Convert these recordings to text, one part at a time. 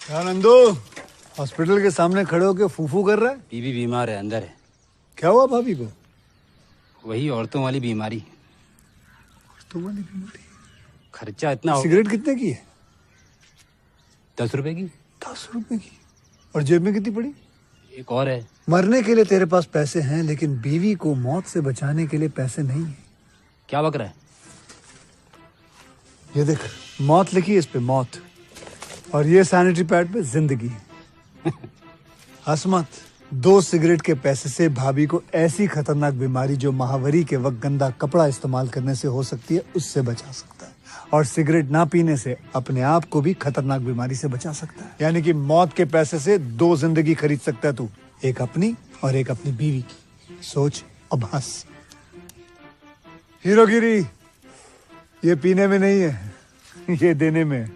क्या नंदू हॉस्पिटल के सामने खड़े होके फूफू कर रहा है? बीवी बीमार है, अंदर है। क्या हुआ भाभी को? वही औरतों वाली बीमारी। तुम्हारी बीमारी? खर्चा इतना हो। सिगरेट कितने की है? 10 रुपए की। 10 रुपए की? और जेब में कितनी पड़ी? एक और है। मरने के लिए तेरे पास पैसे हैं, लेकिन बीवी को मौत से बचाने के लिए पैसे नहीं है। क्या बक रहा है? ये देख, मौत लिखी है इस पे, मौत। और ये सैनिटरी पैड पे जिंदगी। हंस मत। 2 सिगरेट के पैसे से भाभी को ऐसी खतरनाक बीमारी जो महावरी के वक्त गंदा कपड़ा इस्तेमाल करने से हो सकती है, उससे बचा सकता है। और सिगरेट ना पीने से अपने आप को भी खतरनाक बीमारी से बचा सकता है। यानी कि मौत के पैसे से 2 जिंदगी खरीद सकता है तू, एक अपनी और एक अपनी बीवी की। सोच अब हंस। हीरोगिरी ये पीने में नहीं है, ये देने में है।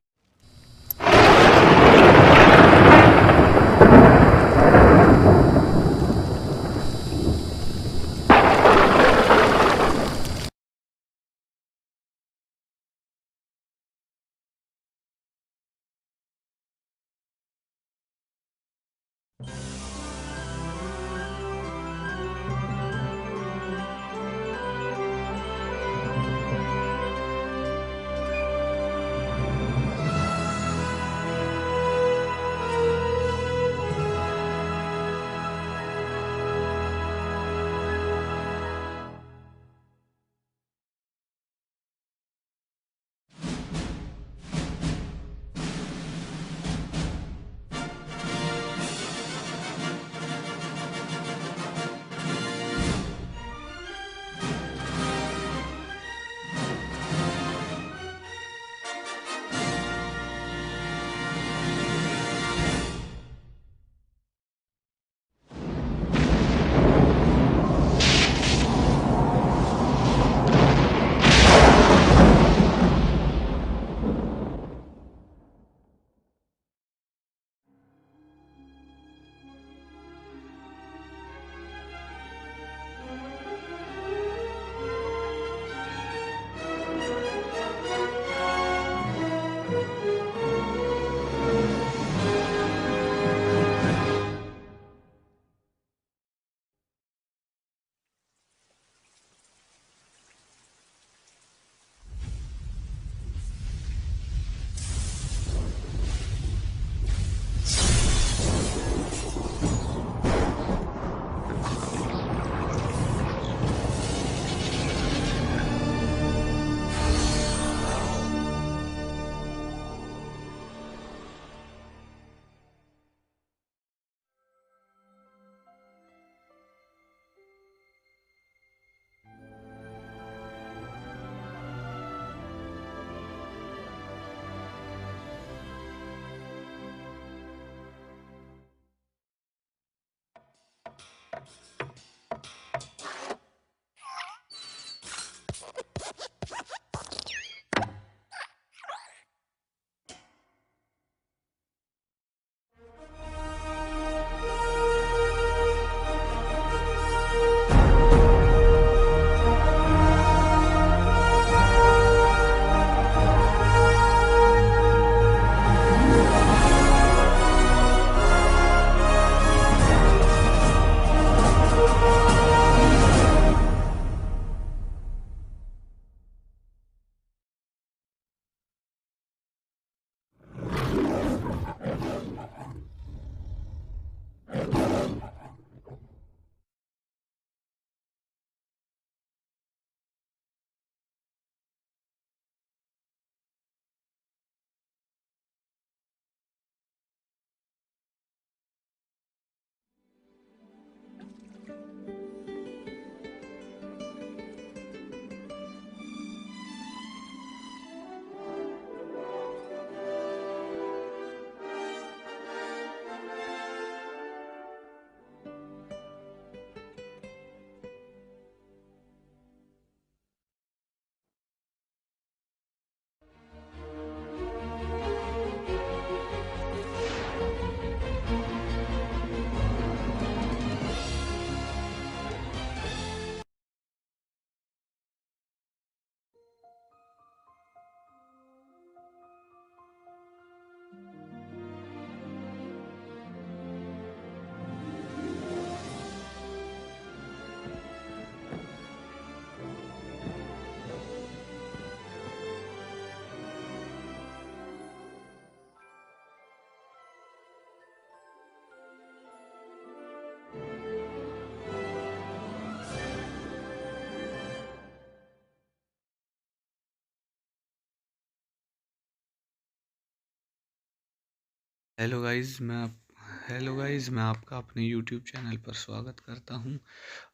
हेलो गाइस, मैं आपका अपने यूट्यूब चैनल पर स्वागत करता हूं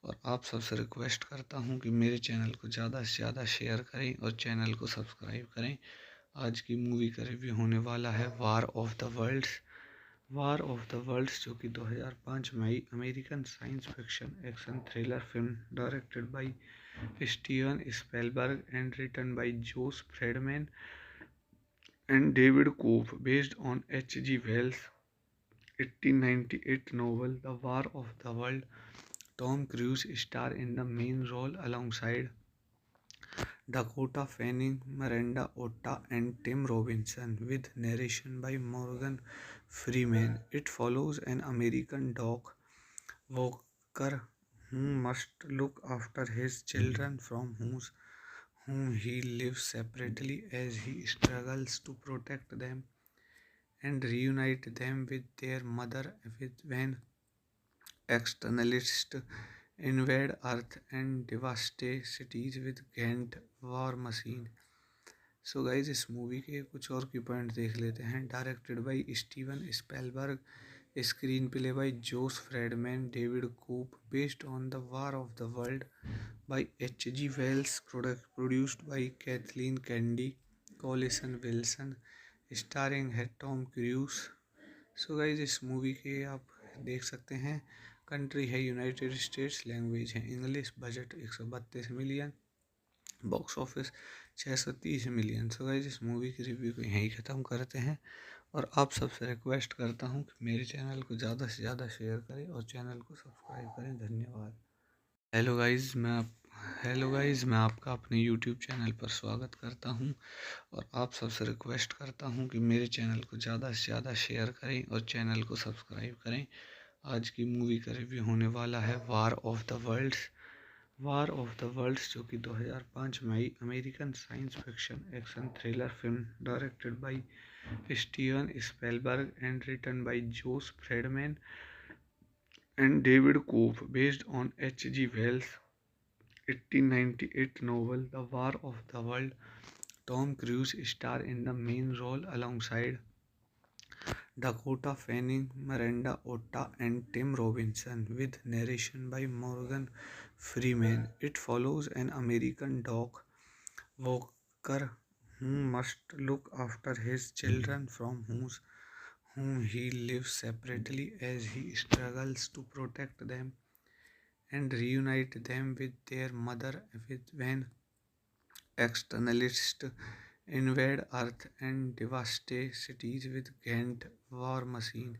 और आप सबसे रिक्वेस्ट करता हूं कि मेरे चैनल को ज़्यादा से ज़्यादा शेयर करें और चैनल को सब्सक्राइब करें। आज की मूवी का रिव्यू होने वाला है वार ऑफ द वर्ल्ड्स, जो कि 2005 में आई American science fiction action thriller film directed by Steven Spielberg and written by Josh Friedman and David Cope, based on H.G. Wells' 1898 novel The War of the World. Tom Cruise star in the main role alongside Dakota Fanning, Miranda Otta, and Tim Robinson, with narration by Morgan Freeman. It follows an American dog walker who must look after his children whom he lives separately as he struggles to protect them and reunite them with their mother when externalists invade Earth and devastate cities with Ghent war machine. So guys, इस movie के कुछ और की point देख लेते हैं। Directed by Steven Spielberg, screenplay by Josh Friedman, David Koepp, based on the war of the world by H.G. Wells, produced by Kathleen Kennedy, Collison Wilson, starring है Tom Cruise. So guys, इस movie के आप देख सकते हैं। Country है United States, language है English, budget 132 million, box office 630 million. सो guys, इस मूवी की रिव्यू को यहीं ख़त्म करते हैं और आप सबसे रिक्वेस्ट करता हूँ कि मेरे चैनल को ज़्यादा से ज़्यादा शेयर करें और चैनल को सब्सक्राइब करें। धन्यवाद। हेलो गाइस, मैं आपका अपने यूट्यूब चैनल पर स्वागत करता हूं और आप सबसे रिक्वेस्ट करता हूं कि मेरे चैनल को ज़्यादा से ज़्यादा शेयर करें और चैनल को सब्सक्राइब करें। आज की मूवी का रिव्यू होने वाला है वार ऑफ द वर्ल्ड्स, जो कि 2005 में आई American science fiction action thriller film directed by Steven Spielberg and written by Josh Friedman and David Cope, based on H.G. Wells' 1898 novel The War of the World. Tom Cruise star in the main role alongside Dakota Fanning, Miranda Otta, and Tim Robinson, with narration by Morgan Freeman. It follows an American dog walker who must look after his children whom he lives separately as he struggles to protect them and reunite them with their mother when externalists invade Earth and devastate cities with Ghent war machine.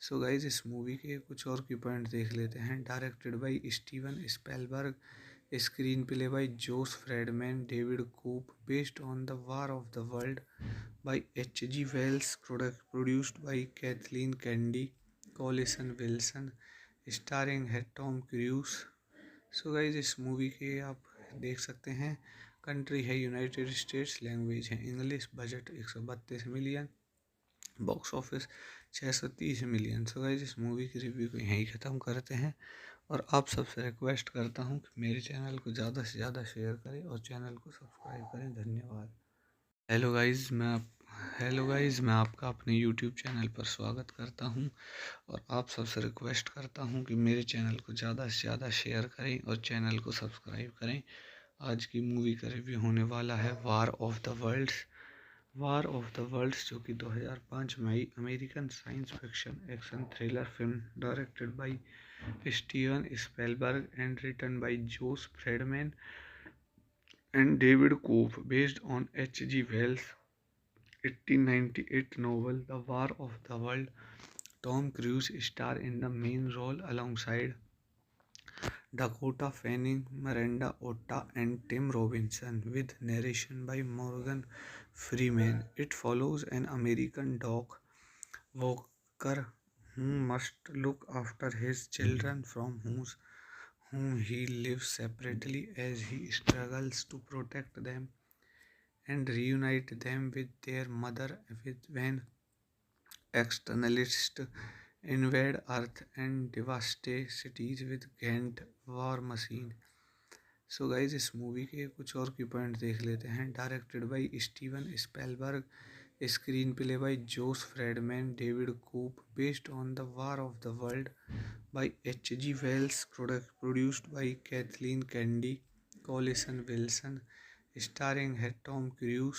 So guys, इस movie के कुछ और की point देख लेते हैं। Directed by Steven Spielberg, screenplay by Josh Friedman, David Koepp, based on the war of the world by H.G. Wells, produced by Kathleen Kennedy, Collison Wilson, starring है Tom Cruise. So guys, इस movie के आप देख सकते हैं। Country है United States, language है English, budget 132 million, box office 630 million. सो guys, इस मूवी की रिव्यू को यहीं ख़त्म करते हैं और आप सबसे रिक्वेस्ट करता हूँ कि मेरे चैनल को ज़्यादा से ज़्यादा शेयर करें और चैनल को सब्सक्राइब करें। धन्यवाद। हेलो गाइस, मैं आपका अपने यूट्यूब चैनल पर स्वागत करता हूं और आप सबसे रिक्वेस्ट करता हूं कि मेरे चैनल को ज़्यादा से ज़्यादा शेयर करें और चैनल को सब्सक्राइब करें। आज की मूवी का रिव्यू होने वाला है वार ऑफ द वर्ल्ड्स, जो कि 2005 में आई American science fiction action thriller film directed by Steven Spielberg and written by Josh Friedman and David Cope, based on H.G. Wells' 1898 novel The War of the World. Tom Cruise star in the main role alongside Dakota Fanning, Miranda Otta, and Tim Robinson, with narration by Morgan Freeman. It follows an American dog walker who must look after his children whom he lives separately as he struggles to protect them and reunite them with their mother when externalists invade Earth and devastate cities with Ghent war machine. So guys, इस movie के कुछ और की point देख लेते हैं। Directed by Steven Spielberg, screenplay by Josh Friedman, David Koop, based on The War of the World by H.G. Wells, produced by Kathleen Kennedy, Collison Wilson, starring है Tom Cruise.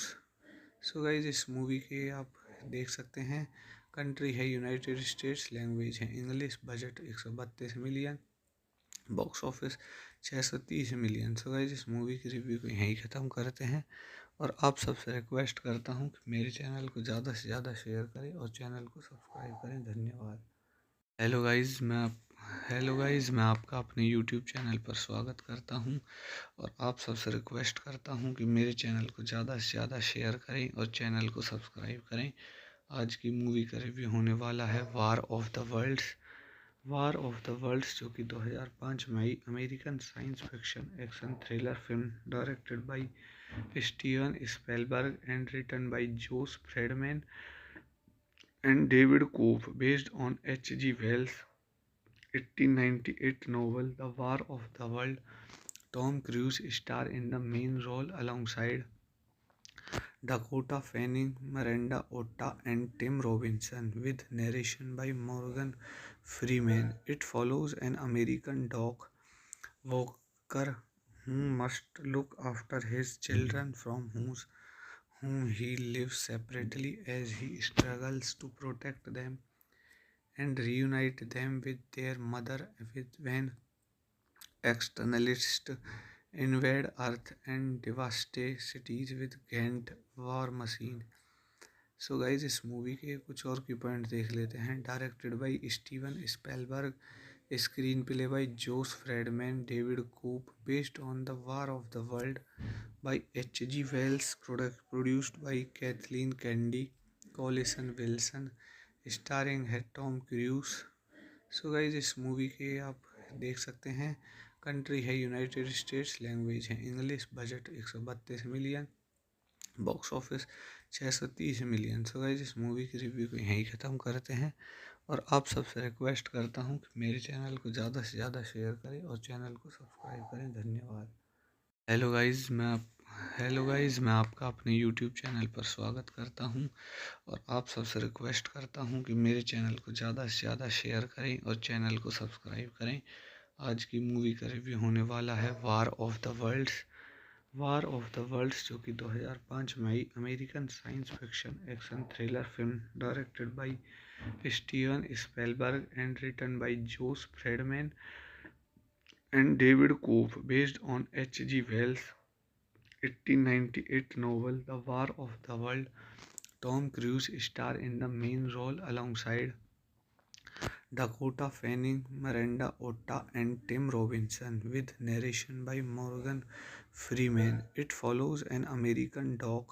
So guys इस movie के आप देख सकते हैं, country है United States, language है English, budget 132 million, box office 630 million. सो guys इस मूवी की रिव्यू को यहीं ख़त्म करते हैं और आप सबसे रिक्वेस्ट करता हूँ कि मेरे चैनल को ज़्यादा से ज़्यादा शेयर करें और चैनल को सब्सक्राइब करें। धन्यवाद। हेलो गाइस, मैं आपका अपने यूट्यूब चैनल पर स्वागत करता हूं और आप सबसे रिक्वेस्ट करता हूं कि मेरे चैनल को ज़्यादा से ज़्यादा शेयर करें और चैनल को सब्सक्राइब करें। आज की मूवी का रिव्यू होने वाला है वार ऑफ द वर्ल्ड्स, जो कि 2005 में आई American science fiction action thriller film directed by Steven Spielberg and written by Josh Friedman and David Koop, based on H.G. Wells' 1898 novel The War of the World. Tom Cruise stars in the main role alongside Dakota Fanning, Miranda Otto, and Tim Robinson, with narration by Morgan Freeman. It follows an American dog walker who must look after his children from whom he lives separately as he struggles to protect them and reunite them with their mother when externalists invade Earth and devastate cities with Ghent war machine. So guys इस movie के कुछ और की point देख लेते हैं। Directed by Steven Spielberg, screenplay by Josh Friedman, David Koepp, based on the war of the world by H.G. Wells, produced by Kathleen Kennedy, Collison Wilson, starring है Tom Cruise. So guys इस movie के आप देख सकते हैं, country है United States, language है English, budget 132 million, box office 630 million. सो guys इस मूवी की रिव्यू को यहीं ख़त्म करते हैं और आप सबसे रिक्वेस्ट करता हूँ कि मेरे चैनल को ज़्यादा से ज़्यादा शेयर करें और चैनल को सब्सक्राइब करें। धन्यवाद। हेलो गाइस, मैं आपका अपने यूट्यूब चैनल पर स्वागत करता हूं और आप सबसे रिक्वेस्ट करता हूं कि मेरे चैनल को ज़्यादा से ज़्यादा शेयर करें और चैनल को सब्सक्राइब करें। आज की मूवी का रिव्यू होने वाला है वार ऑफ द वर्ल्ड्स, जो कि 2005 में आई American science fiction action thriller film directed by Steven Spielberg and written by Josh Friedman and David Koop, based on H.G. Wells' 1898 novel The War of the World. Tom Cruise stars in the main role alongside Dakota Fanning, Miranda Otto, and Tim Robinson, with narration by Morgan Freeman. It follows an American dog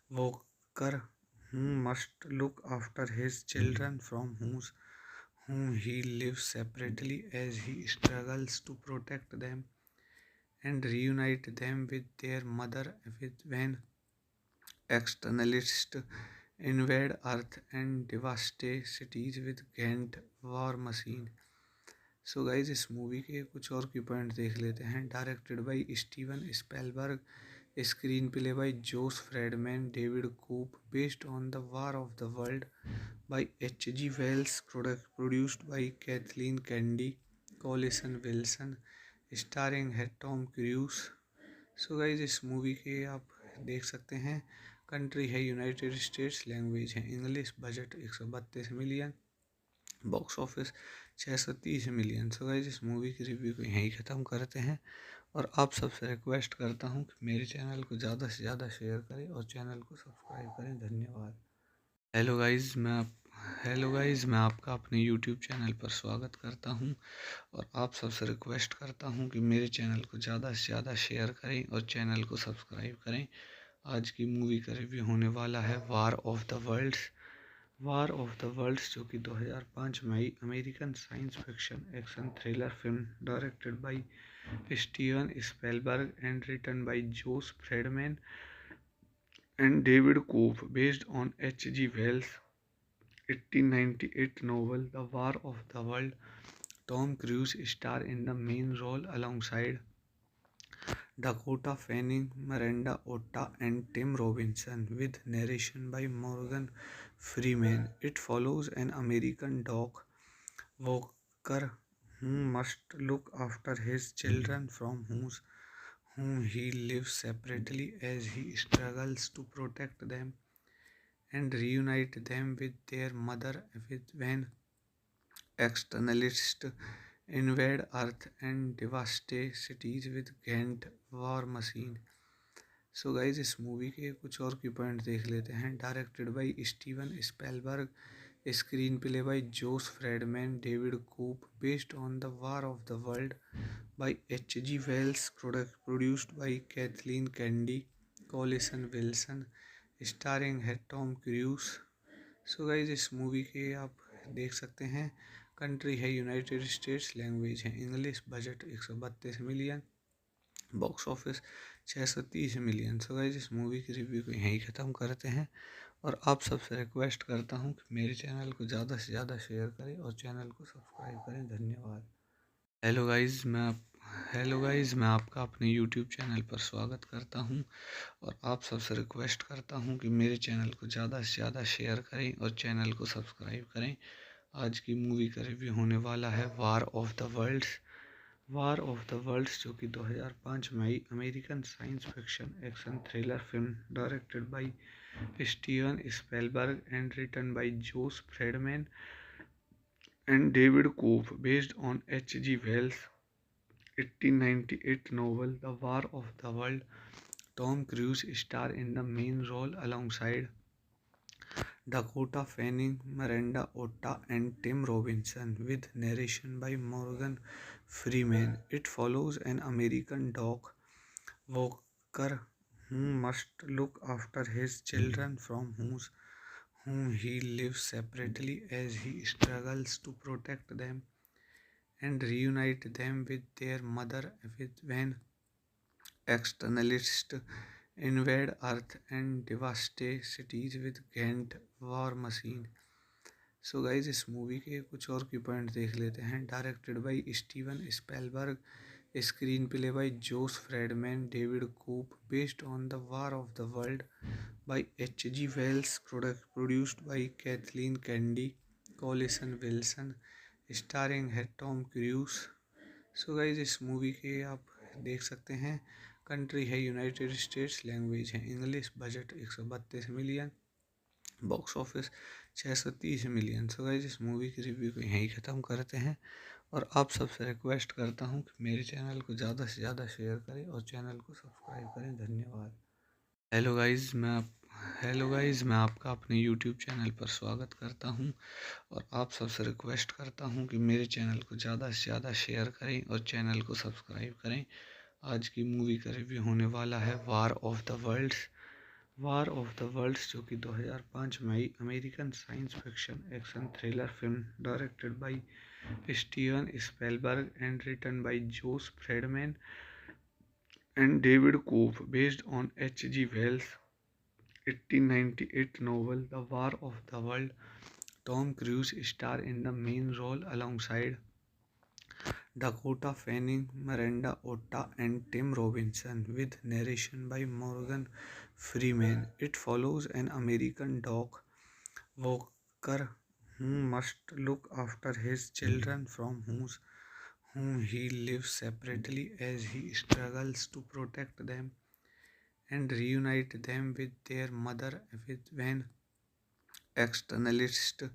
walker who must look after his children from whom he lives separately as he struggles to protect them and reunite them with their mother when externalists invade Earth and devastate cities with Ghent war machine. So guys इस movie के कुछ और की point देख लेते हैं। Directed by Steven Spielberg, screenplay by Josh Friedman, David Koepp, based on the war of the world by H.G. Wells, produced by Kathleen Kennedy, Collison Wilson, starring है Tom Cruise. So guys इस movie के आप देख सकते हैं, country है United States, language है English, budget 132 million, box office 630 million. सो guys इस मूवी की रिव्यू को यहीं ख़त्म करते हैं और आप सबसे रिक्वेस्ट करता हूँ कि मेरे चैनल को ज़्यादा से ज़्यादा शेयर करें और चैनल को सब्सक्राइब करें। धन्यवाद। हेलो गाइस, मैं आपका अपने यूट्यूब चैनल पर स्वागत करता हूं और आप सबसे रिक्वेस्ट करता हूं कि मेरे चैनल को ज़्यादा से ज़्यादा शेयर करें और चैनल को सब्सक्राइब करें। आज की मूवी का रिव्यू होने वाला है वार ऑफ द वर्ल्ड्स, जो कि 2005 में आई American science fiction action thriller film directed by Steven Spielberg and written by Josh Friedman and David Koop, based on H.G. Wells' 1898 novel The War of the World. Tom Cruise stars in the main role alongside Dakota Fanning, Miranda Otta, and Tim Robinson, with narration by Morgan Freeman. It follows an American dog walker who must look after his children from whom he lives separately as he struggles to protect them and reunite them with their mother when externalists invade Earth and devastate cities with Ghent war machine. So guys इस movie के कुछ और की point देख लेते हैं। Directed by Steven Spielberg, screenplay by Josh Friedman, David Koepp, based on the war of the world by H.G. Wells, produced by Kathleen Kennedy, Collison Wilson, starring है Tom Cruise. So guys इस movie के आप देख सकते हैं। Country है United States, language है English, budget 132 million, box office 630 million. सो guys इस मूवी की रिव्यू को यहीं ख़त्म करते हैं और आप सबसे रिक्वेस्ट करता हूँ कि मेरे चैनल को ज़्यादा से ज़्यादा शेयर करें और चैनल को सब्सक्राइब करें। धन्यवाद। हेलो गाइज, मैं आपका अपने यूट्यूब चैनल पर स्वागत करता हूं और आप सबसे रिक्वेस्ट करता हूं कि मेरे चैनल को ज़्यादा से ज़्यादा शेयर करें और चैनल को सब्सक्राइब करें। आज की मूवी का रिव्यू होने वाला है वार ऑफ द वर्ल्ड्स, जो कि 2005 में आई American science fiction action thriller film directed by Steven Spielberg and written by Josh Friedman and David Cope, based on H.G. Wells' 1898 novel The War of the World. Tom Cruise starred in the main role alongside Dakota Fanning, Miranda Otta, and Tim Robinson, with narration by Morgan Freeman. It follows an American dog walker who must look after his children from whom he lives separately as he struggles to protect them and reunite them with their mother when externalists invade Earth and devastate cities with Ghent war machine. So guys इस movie के कुछ और की point देख लेते हैं। Directed by Steven Spielberg, screenplay by Josh Friedman, David Koepp, based on the war of the world by H.G. Wells, produced by Kathleen Kennedy, Collison Wilson, starring है Tom Cruise. So guys इस movie के आप देख सकते हैं। Country है United States, language है English, budget 132 million, box office 630 million. सो guys इस मूवी की रिव्यू को यहीं ख़त्म करते हैं और आप सबसे रिक्वेस्ट करता हूँ कि मेरे चैनल को ज़्यादा से ज़्यादा शेयर करें और चैनल को सब्सक्राइब करें। धन्यवाद। हेलो गाइज, मैं आपका अपने यूट्यूब चैनल पर स्वागत करता हूं और आप सबसे रिक्वेस्ट करता हूं कि मेरे चैनल को ज़्यादा से ज़्यादा शेयर करें और चैनल को सब्सक्राइब करें। आज की मूवी का रिव्यू होने वाला है वार ऑफ द वर्ल्ड्स, जो कि 2005 में आई American science fiction action thriller film directed by Steven Spielberg and written by Josh Friedman and David Cope, based on H.G. Wells' 1898 novel The War of the World. Tom Cruise starred in the main role alongside Dakota Fanning, Miranda Otta, and Tim Robinson, with narration by Morgan Freeman. It follows an American dog walker who must look after his children from whom he lives separately as he struggles to protect them and reunite them with their mother when externalists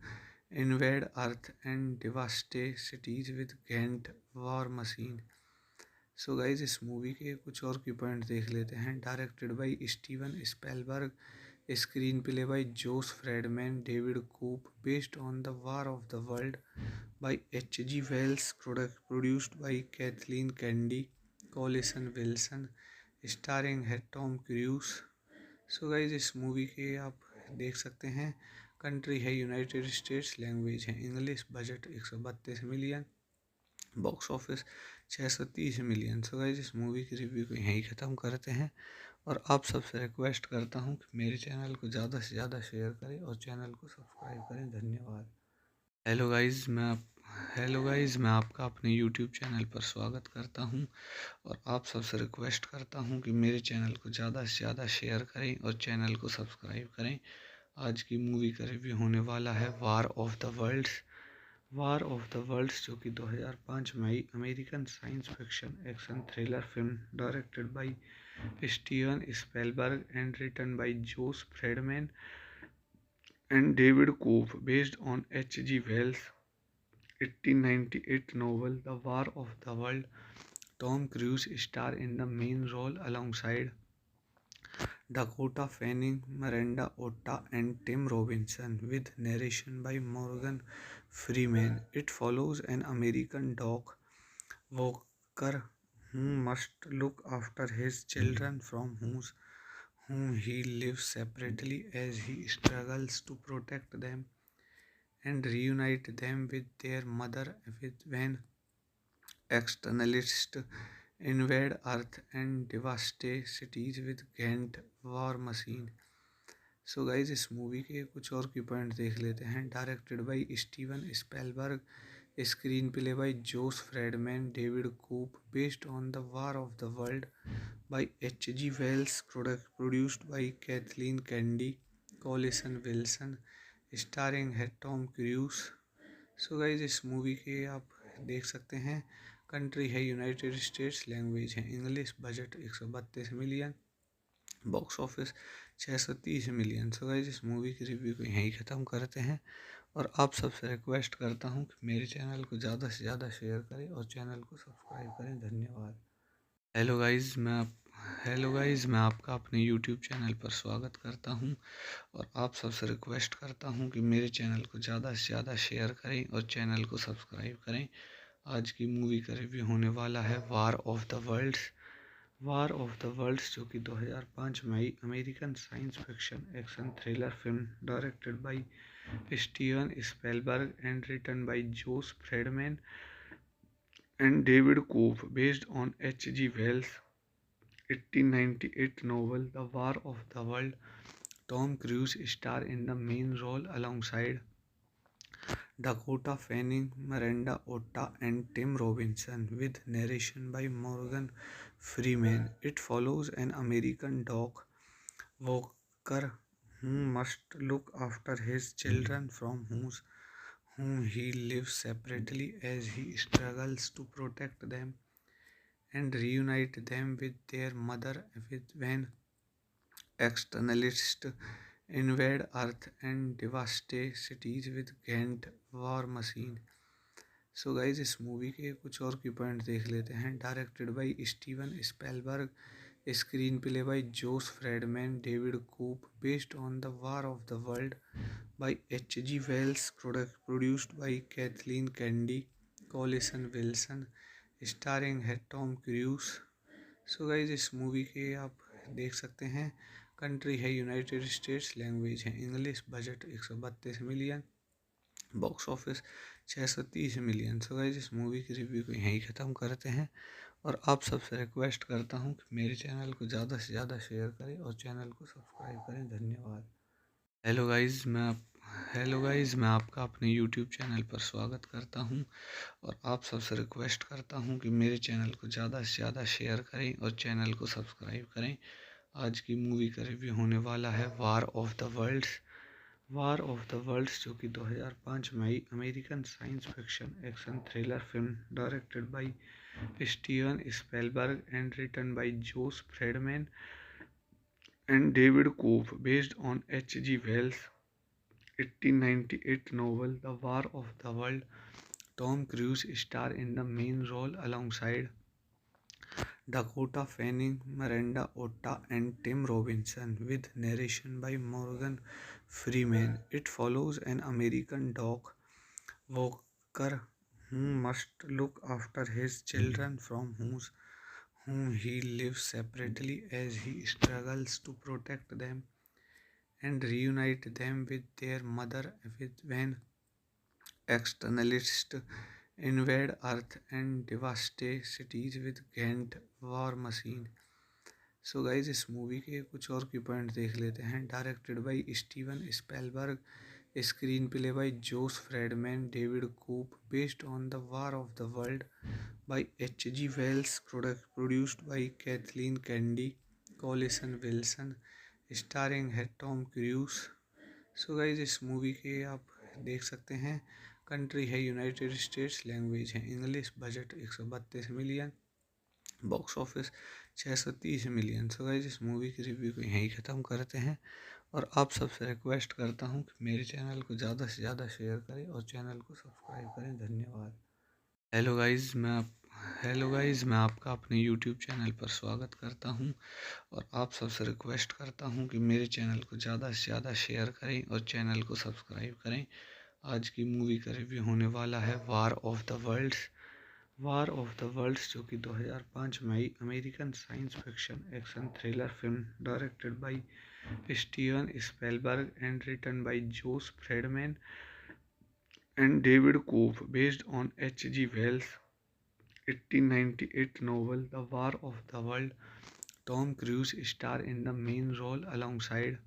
invade Earth and devastate cities with Ghent war machine. So guys इस movie के कुछ और की point देख लेते हैं। Directed by Steven Spielberg, screenplay by Josh Friedman, David Koepp, based on the war of the world by H.G. Wells, produced by Kathleen Kennedy, Collison Wilson, starring है Tom Cruise. So guys इस movie के आप देख सकते हैं। Country है United States, language है English, budget 132 million, box office 630 million. सो guys इस मूवी की रिव्यू को यहीं ख़त्म करते हैं और आप सबसे रिक्वेस्ट करता हूँ कि मेरे चैनल को ज़्यादा से ज़्यादा शेयर करें और चैनल को सब्सक्राइब करें। धन्यवाद। हेलो गाइस, मैं आपका अपने यूट्यूब चैनल पर स्वागत करता हूं और आप सबसे रिक्वेस्ट करता हूं कि मेरे चैनल को ज़्यादा से ज़्यादा शेयर करें और चैनल को सब्सक्राइब करें। आज की मूवी का रिव्यू होने वाला है war of the worlds. War of the worlds जो कि 2005 में American science fiction action thriller film directed by Steven Spielberg and written by Josh Friedman and David Koepp, based on H.G. Wells 1898 novel The War of the World. Tom Cruise star in the main role alongside Dakota Fanning, Miranda Otta, and Tim Robinson, with narration by Morgan Freeman. It follows an American dog walker who must look after his children from whom he lives separately as he struggles to protect them and reunite them with their mother when externalists invade Earth and devastate cities with Ghent war machine. So guys इस movie के कुछ और की point देख लेते हैं। Directed by Steven Spielberg, screenplay by Josh Friedman, David Koepp, based on the war of the world by H.G. Wells, produced by Kathleen Kennedy, Collison Wilson, starring है Tom Cruise. So guys इस movie के आप देख सकते हैं। Country है United States, language है English, budget 132 million, box office 630 million. सो guys इस मूवी की रिव्यू को यहीं ख़त्म करते हैं और आप सबसे रिक्वेस्ट करता हूँ कि मेरे चैनल को ज़्यादा से ज़्यादा शेयर करें और चैनल को सब्सक्राइब करें। धन्यवाद। हेलो गाइस, मैं आपका अपने यूट्यूब चैनल पर स्वागत करता हूं और आप सबसे रिक्वेस्ट करता हूं कि मेरे चैनल को ज़्यादा से ज़्यादा शेयर करें और चैनल को सब्सक्राइब करें। आज की मूवी का रिव्यू होने वाला है war of the worlds. War of the worlds जो कि 2005 में American science fiction action thriller film directed by Steven Spielberg and written by Josh Friedman and David Koepp, based on H.G. Wells 1898 novel The War of the World. Tom Cruise star in the main role alongside Dakota Fanning, Miranda Otta, and Tim Robinson, with narration by Morgan Freeman. It follows an American dog walker who must look after his children from whom he lives separately as he struggles to protect them and reunite them with their mother when externalists invade Earth and devastate cities with Ghent war machine. So guys इस movie के कुछ और की point देख लेते हैं। Directed by Steven Spielberg, screenplay by Josh Friedman, David Koepp, based on the war of the world by H.G. Wells, produced by Kathleen Kennedy, Collison Wilson, starring है Tom Cruise. So guys इस movie के आप देख सकते हैं। Country है United States, language है English, budget 132 million, box office 630 million. सो guys इस मूवी की रिव्यू को यहीं ख़त्म करते हैं और आप सबसे रिक्वेस्ट करता हूँ कि मेरे चैनल को ज़्यादा से ज़्यादा शेयर करें और चैनल को सब्सक्राइब करें। धन्यवाद। हेलो गाइस, मैं आपका अपने यूट्यूब चैनल पर स्वागत करता हूं और आप सबसे रिक्वेस्ट करता हूं कि मेरे चैनल को ज़्यादा से ज़्यादा शेयर करें और चैनल को सब्सक्राइब करें। आज की मूवी का रिव्यू होने वाला है war of the worlds. War of the worlds जो कि 2005 में American science fiction action thriller film directed by Steven Spielberg and written by Josh Friedman and David Koepp, based on H.G. Wells 1898 novel The War of the World. Tom Cruise star in the main role alongside Dakota Fanning, Miranda Otta, and Tim Robinson, with narration by Morgan Freeman. It follows an American dog walker who must look after his children from whom he lives separately as he struggles to protect them and reunite them with their mother when externalists invade Earth and devastate cities with Ghent war machine. So guys इस movie के कुछ और की point देख लेते हैं। Directed by Steven Spielberg, screenplay by Josh Friedman, David Koop, based on The War of the World by H.G. Wells, produced by Kathleen Kennedy, Collison Wilson, starring है Tom Cruise. So guys इस movie के आप देख सकते हैं, country है United States, language है English, budget 132 million, box office 630 million. सो guys इस मूवी की रिव्यू को यहीं ख़त्म करते हैं और आप सबसे रिक्वेस्ट करता हूँ कि मेरे चैनल को ज़्यादा से ज़्यादा शेयर करें और चैनल को सब्सक्राइब करें। धन्यवाद। हेलो गाइस, मैं आपका अपने यूट्यूब चैनल पर स्वागत करता हूं और आप सबसे रिक्वेस्ट करता हूं कि मेरे चैनल को ज़्यादा से ज़्यादा शेयर करें और चैनल को सब्सक्राइब करें। आज की मूवी का रिव्यू होने वाला है वार ऑफ द वर्ल्ड्स, जो कि 2005 में आई American science fiction action thriller film directed by Steven Spielberg and written by Josh Friedman and David Koop, based on H.G. Wells' 1898 novel The War of the World. Tom Cruise star in the main role alongside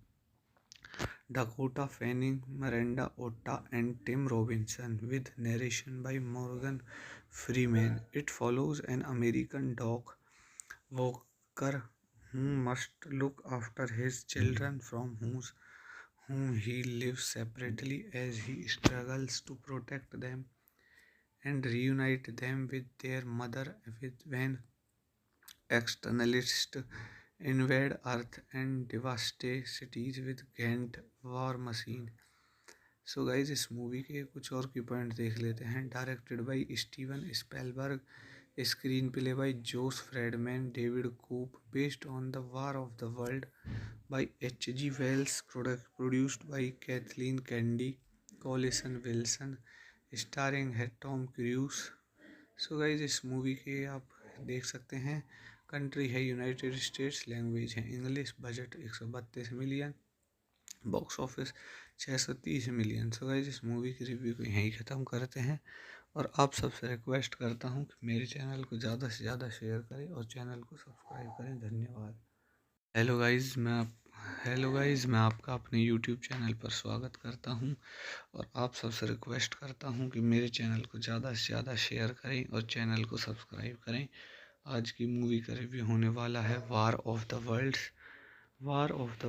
Dakota Fanning, Miranda Otta, and Tim Robinson, with narration by Morgan Freeman. It follows an American dog walker who must look after his children from whom he lives separately as he struggles to protect them and reunite them with their mother when externalists invade Earth and devastate cities with Ghent war machine. So guys इस movie के कुछ और की point देख लेते हैं। Directed by Steven Spielberg, screenplay by Josh Friedman, David Koepp, based on the war of the world by H.G. Wells, produced by Kathleen Kennedy, Collison Wilson, starring है Tom Cruise. So guys इस movie के आप देख सकते हैं, country है United States, language है English, budget 132 million, box office 630 million. सो guys इस मूवी की रिव्यू को यहीं ख़त्म करते हैं और आप सबसे रिक्वेस्ट करता हूँ कि मेरे चैनल को ज़्यादा से ज़्यादा शेयर करें और चैनल को सब्सक्राइब करें। धन्यवाद। हेलो गाइस, मैं आपका अपने यूट्यूब चैनल पर स्वागत करता हूं और आप सबसे रिक्वेस्ट करता हूं कि मेरे चैनल को ज़्यादा से ज़्यादा शेयर करें और चैनल को सब्सक्राइब करें। आज की मूवी का रिव्यू होने वाला है वार ऑफ द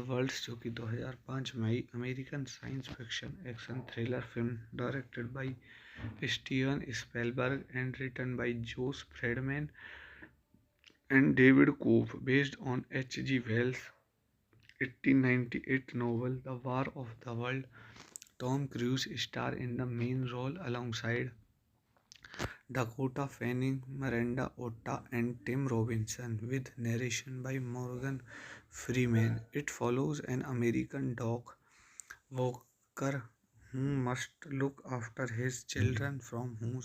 वर्ल्ड्स, जो कि 2005 में आई American science fiction action thriller film directed by Steven Spielberg and written by Josh Friedman and David Koop, based on H.G. Wells' 1898 novel The War of the World. Tom Cruise star in the main role alongside Dakota Fanning, Miranda Otta, and Tim Robinson, with narration by Morgan Freeman. It follows an American dog walker who must look after his children from whom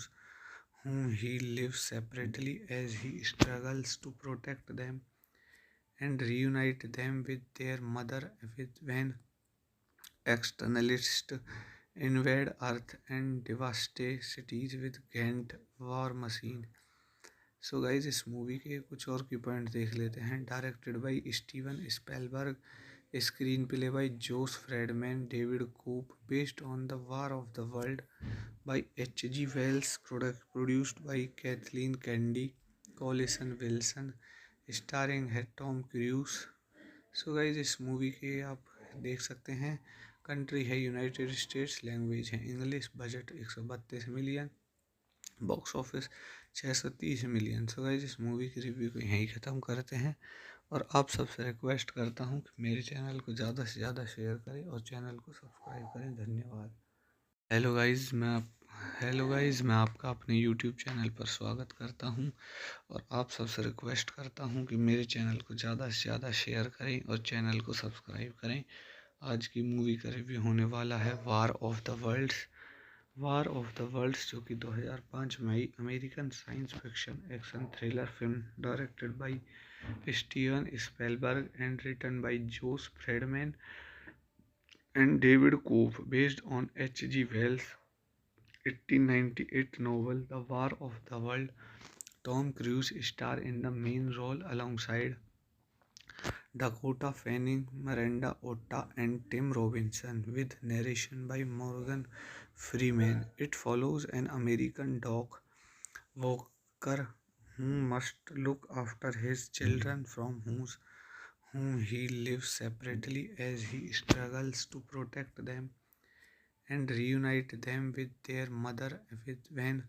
he lives separately as he struggles to protect them and reunite them with their mother when externalists invade Earth and devastate cities with Ghent war machine. So guys इस movie के कुछ और की point देख लेते हैं। Directed by Steven Spielberg, screenplay by Josh Friedman, David Koepp, based on the war of the world by H.G. Wells, produced by Kathleen Kennedy, Collison Wilson, starring है Tom Cruise. So guys इस movie के आप देख सकते हैं, country है United States, language है English, budget 132 million, box office 630 million. सो guys इस मूवी की रिव्यू को यहीं ख़त्म करते हैं और आप सबसे रिक्वेस्ट करता हूँ कि मेरे चैनल को ज़्यादा से ज़्यादा शेयर करें और चैनल को सब्सक्राइब करें। धन्यवाद। हेलो गाइस, मैं आपका अपने यूट्यूब चैनल पर स्वागत करता हूं और आप सबसे रिक्वेस्ट करता हूं कि मेरे चैनल को ज़्यादा से ज़्यादा शेयर करें और चैनल को सब्सक्राइब करें। आज की मूवी का रिव्यू होने वाला है वार ऑफ द वर्ल्ड्स, जो कि 2005 में आई American science fiction action thriller film directed by Steven Spielberg and written by Josh Friedman and David Koop, based on H.G. Wells' 1898 novel The War of the World. Tom Cruise star in the main role alongside Dakota Fanning, Miranda Otta, and Tim Robinson, with narration by Morgan Freeman. It follows an American dog walker who must look after his children from whom he lives separately as he struggles to protect them and reunite them with their mother when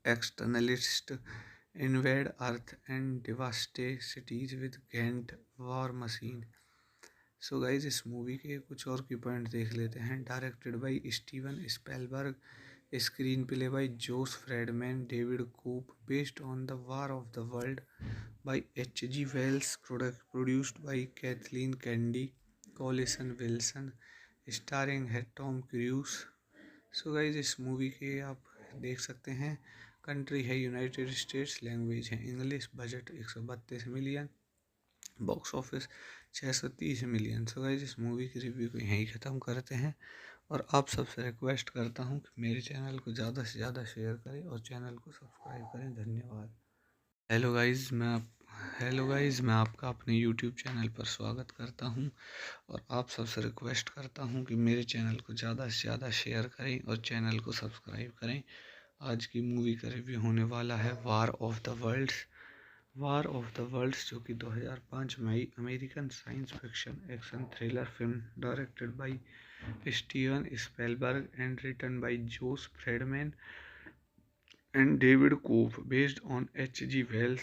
externalists invade Earth and devastate cities with Ghent war machine. So guys इस movie के कुछ और की point देख लेते हैं। Directed by Steven Spielberg, screenplay by Josh Friedman, David Koepp, based on the war of the world by H.G. Wells, produced by Kathleen Kennedy, Collison Wilson, starring है Tom Cruise. So guys इस movie के आप देख सकते हैं। Country है United States, language है English, budget 132 million, box office 630 million. So guys इस मूवी की रिव्यू को यहीं ख़त्म करते हैं और आप सबसे रिक्वेस्ट करता हूं कि मेरे चैनल को ज़्यादा से ज़्यादा शेयर करें और चैनल को सब्सक्राइब करें। धन्यवाद। हेलो गाइस, मैं आपका अपने यूट्यूब चैनल पर स्वागत करता हूं और आप सबसे रिक्वेस्ट करता हूं कि मेरे चैनल को ज़्यादा से ज़्यादा शेयर करें और चैनल को सब्सक्राइब करें। आज की मूवी का रिव्यू होने वाला है वार ऑफ द वर्ल्ड्स, जो कि 2005 में आई American science fiction action thriller film directed by Steven Spielberg and written by Josh Friedman and David Koepp, based on H.G. Wells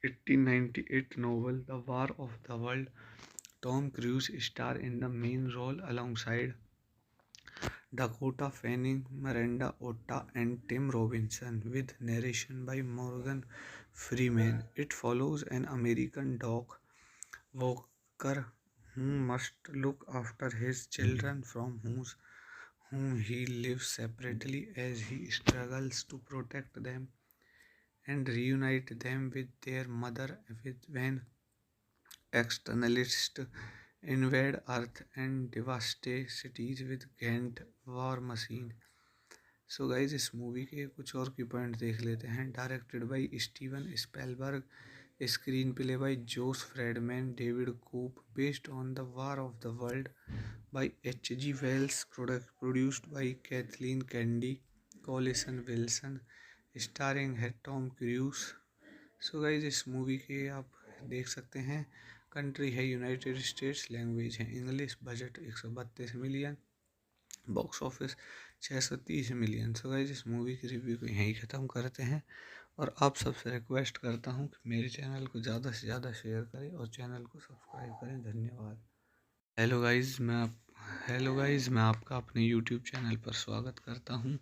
1898 novel The War of the World. Tom Cruise star in the main role alongside Dakota Fanning, Miranda Otta, and Tim Robinson, with narration by Morgan Freeman. It follows an American dog walker who must look after his children from whom he lives separately as he struggles to protect them and reunite them with their mother when externalists invade Earth and devastate cities with Ghent war machine. So guys इस movie के कुछ और की point देख लेते हैं। Directed by Steven Spielberg, screenplay by Josh Friedman, David Koepp, based on the war of the world by H.G. Wells, produced by Kathleen Kennedy, Collison Wilson, starring है Tom Cruise. So guys इस movie के आप देख सकते हैं। Country है United States, language है English, budget 132 million, box office 630 million. So guys इस मूवी की रिव्यू को यहीं ख़त्म करते हैं और आप सबसे रिक्वेस्ट करता हूं कि मेरे चैनल को ज़्यादा से ज़्यादा शेयर करें और चैनल को सब्सक्राइब करें। धन्यवाद। हेलो गाइस, मैं आपका अपने यूट्यूब चैनल पर स्वागत करता हूं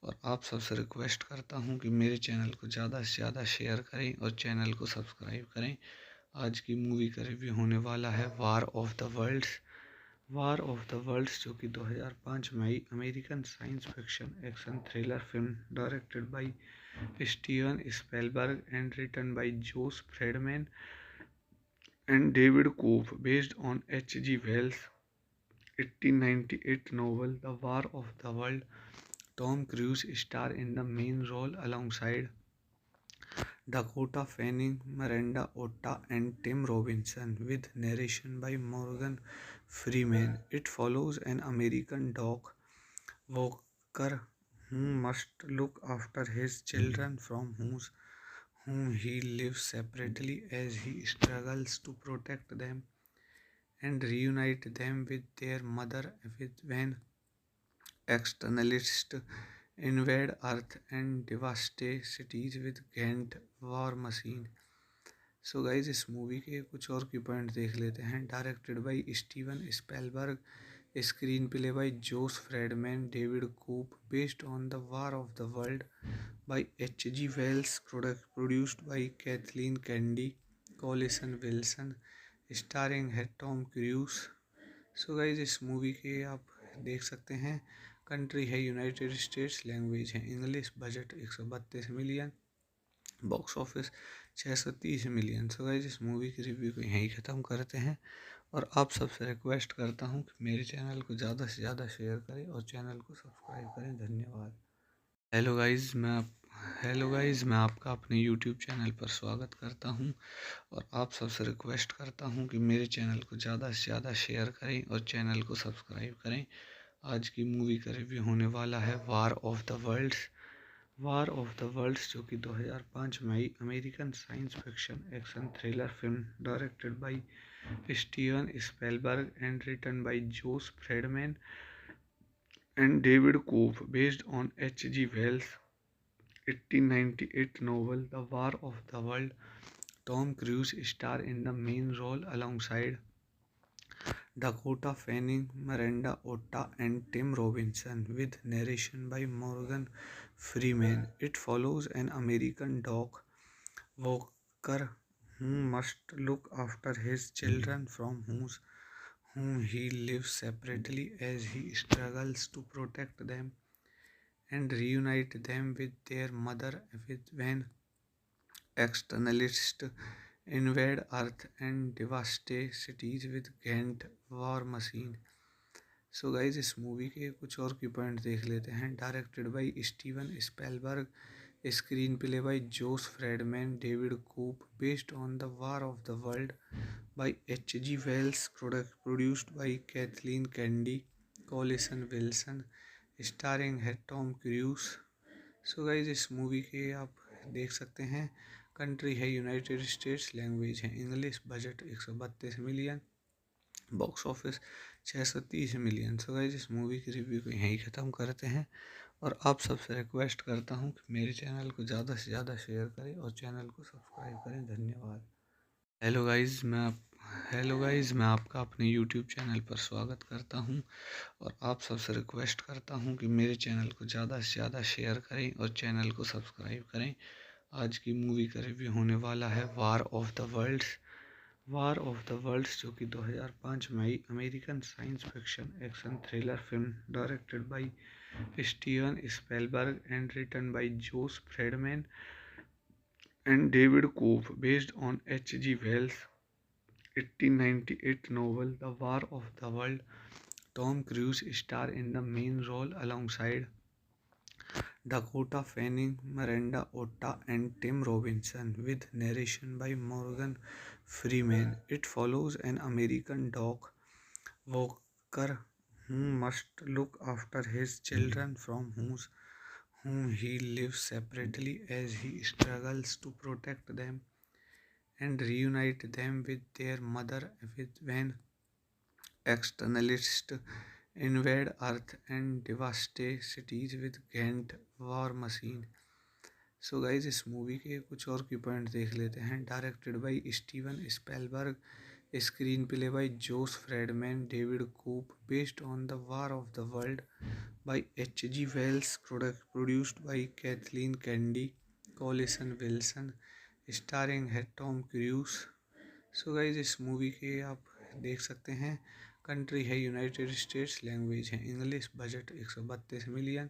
और आप सबसे रिक्वेस्ट करता हूं कि मेरे चैनल को ज़्यादा से ज़्यादा शेयर करें और चैनल को सब्सक्राइब करें। आज की मूवी का रिव्यू होने वाला है वार ऑफ द वर्ल्ड्स, जो कि 2005 में आई American science fiction action thriller film directed by Steven Spielberg and written by Josh Friedman and David Koepp, based on H.G. Wells 1898 novel The War of the World. Tom Cruise star in the main role alongside Dakota Fanning, Miranda Otta, and Tim Robinson, with narration by Morgan Freeman. It follows an American dog walker who must look after his children from whom he lives separately as he struggles to protect them and reunite them with their mother when externalists invade Earth and devastate cities with Ghent war machine. So guys इस movie के कुछ और की point देख लेते हैं। Directed by Steven Spielberg, screenplay by Josh Friedman, David Koepp, based on the war of the world by H.G. Wells, produced by Kathleen Kennedy, Collison Wilson, starring है Tom Cruise. So guys इस movie के आप देख सकते हैं। Country है United States, language है English, budget 132 million, box office 630 million. सो guys इस मूवी की रिव्यू को यहीं ख़त्म करते हैं और आप सबसे रिक्वेस्ट करता हूं कि मेरे चैनल को ज़्यादा से ज़्यादा शेयर करें और चैनल को सब्सक्राइब करें। धन्यवाद। हेलो गाइस, मैं आपका अपने यूट्यूब चैनल पर स्वागत करता हूं और आप सबसे रिक्वेस्ट करता हूं कि मेरे चैनल को ज़्यादा से ज़्यादा शेयर करें और चैनल को सब्सक्राइब करें। आज की मूवी का रिव्यू होने वाला है war of the worlds. War of the worlds जो कि 2005 में आई American science fiction action thriller film directed by Steven Spielberg and written by Josh Friedman and David Cope, based on H.G. Wells' 1898 novel The War of the World. Tom Cruise star in the main role alongside Dakota Fanning, Miranda Otta, and Tim Robinson, with narration by Morgan Freeman. It follows an American dog walker who must look after his children from whom he lives separately as he struggles to protect them and reunite them with their mother when externalists invade Earth and devastate cities with Ghent war machine. So guys इस movie के कुछ और की point देख लेते हैं। Directed by Steven Spielberg, screenplay by Josh Friedman, David Koepp, based on the war of the world by H.G. Wells, produced by Kathleen Kennedy, Collison Wilson, starring है Tom Cruise. So guys इस movie के आप देख सकते हैं। Country है United States, language है English, budget 132 million, box office 630 million. सो guys इस मूवी की रिव्यू को यहीं ख़त्म करते हैं और आप सबसे रिक्वेस्ट करता हूँ कि मेरे चैनल को ज़्यादा से ज़्यादा शेयर करें और चैनल को सब्सक्राइब करें। धन्यवाद। हेलो गाइज, मैं आपका अपने यूट्यूब चैनल पर स्वागत करता हूं और आप सबसे रिक्वेस्ट करता हूं कि मेरे चैनल को ज़्यादा से ज़्यादा शेयर करें और चैनल को सब्सक्राइब करें। आज की मूवी का रिव्यू होने वाला है war of the worlds. War of the worlds जो कि 2005 में आई American science fiction action thriller film directed by Steven Spielberg and written by Josh Friedman and David Cope, based on H.G. Wells' 1898 novel The War of the World. Tom Cruise star in the main role alongside Dakota Fanning, Miranda Otta, and Tim Robinson, with narration by Morgan Freeman. It follows an American dog walker who must look after his children from whom he lives separately as he struggles to protect them and reunite them with their mother when externalists invade Earth and devastate cities with Ghent war machine. So guys इस movie के कुछ और की point देख लेते हैं। Directed by Steven Spielberg, screenplay by Josh Friedman, David Koepp, based on the war of the world by H.G. Wells, produced by Kathleen Kennedy, Collison Wilson, starring है Tom Cruise. So guys इस movie के आप देख सकते हैं। Country है United States, language है English, budget 132 million,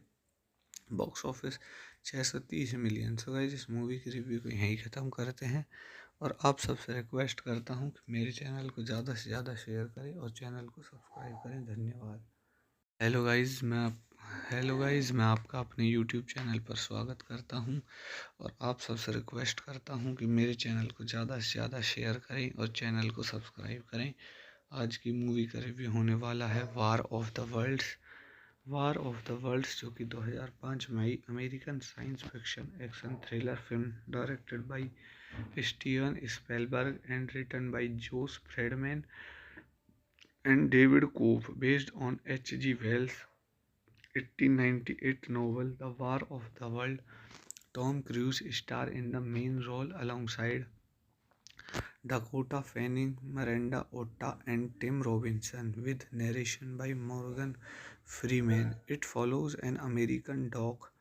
box office 630 million. सो guys इस मूवी की रिव्यू को यहीं ख़त्म करते हैं और आप सबसे रिक्वेस्ट करता हूँ कि मेरे चैनल को ज़्यादा से ज़्यादा शेयर करें और चैनल को सब्सक्राइब करें। धन्यवाद। हेलो गाइस, मैं आपका अपने यूट्यूब चैनल पर स्वागत करता हूं और आप सबसे रिक्वेस्ट करता हूं कि मेरे चैनल को ज़्यादा से ज़्यादा शेयर करें और चैनल को सब्सक्राइब करें। आज की मूवी का रिव्यू होने वाला है war of the worlds. War of the worlds जो कि 2005 में आई American science fiction action thriller film directed by Steven Spielberg and written by Josh Friedman and David Cope, based on H.G. Wells' 1898 novel The War of the World. Tom Cruise star in the main role alongside Dakota Fanning, Miranda Otta, and Tim Robinson, with narration by Morgan Freeman. It follows an American dog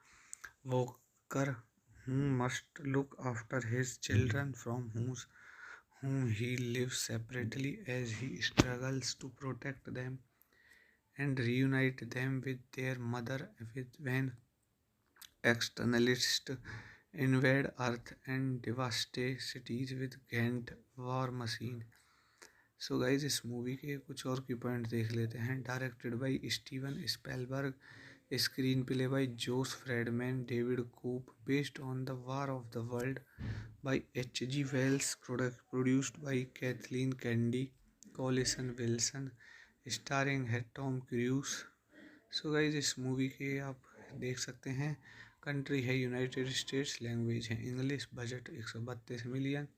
walker who must look after his children from whom he lives separately as he struggles to protect them and reunite them with their mother when externalists invade Earth and devastate cities with Ghent war machine. So guys इस movie के कुछ और की point देख लेते हैं। Directed by Steven Spielberg, screenplay by Josh Friedman, David Koop, based on The War of the World by H.G. Wells, produced by Kathleen Kennedy, Collison Wilson, starring है Tom Cruise. So guys इस movie के आप देख सकते हैं, country है United States, language है English, budget 132 million,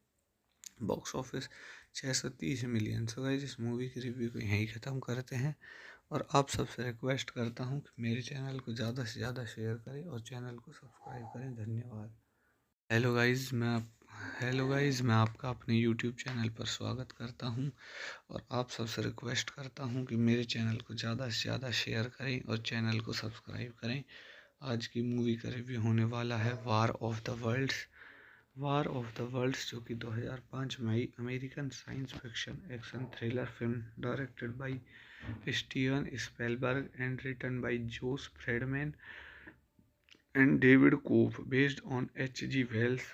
box office 630 million. सो guys इस मूवी की रिव्यू को यहीं ख़त्म करते हैं और आप सबसे रिक्वेस्ट करता हूँ कि मेरे चैनल को ज़्यादा से ज़्यादा शेयर करें और चैनल को सब्सक्राइब करें। धन्यवाद। हेलो गाइस, मैं आपका अपने यूट्यूब चैनल पर स्वागत करता हूं और आप सबसे रिक्वेस्ट करता हूं कि मेरे चैनल को ज़्यादा से ज़्यादा शेयर करें और चैनल को सब्सक्राइब करें। आज की मूवी का रिव्यू होने वाला है वार ऑफ द वर्ल्ड्स, जो कि 2005 में आई American science fiction action thriller film directed by Steven Spielberg and written by Josh Friedman and David Koop, based on H.G. Wells'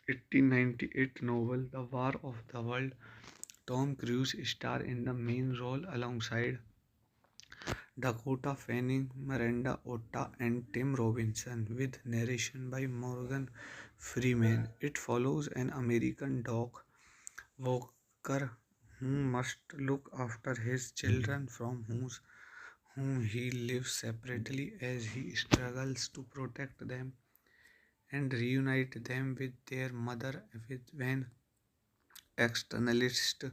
1898 novel The War of the World. Tom Cruise star in the main role alongside Dakota Fanning, Miranda Otta, and Tim Robinson, with narration by Morgan Freeman. It follows an American dog walker who must look after his children from whom he lives separately as he struggles to protect them and reunite them with their mother when externalists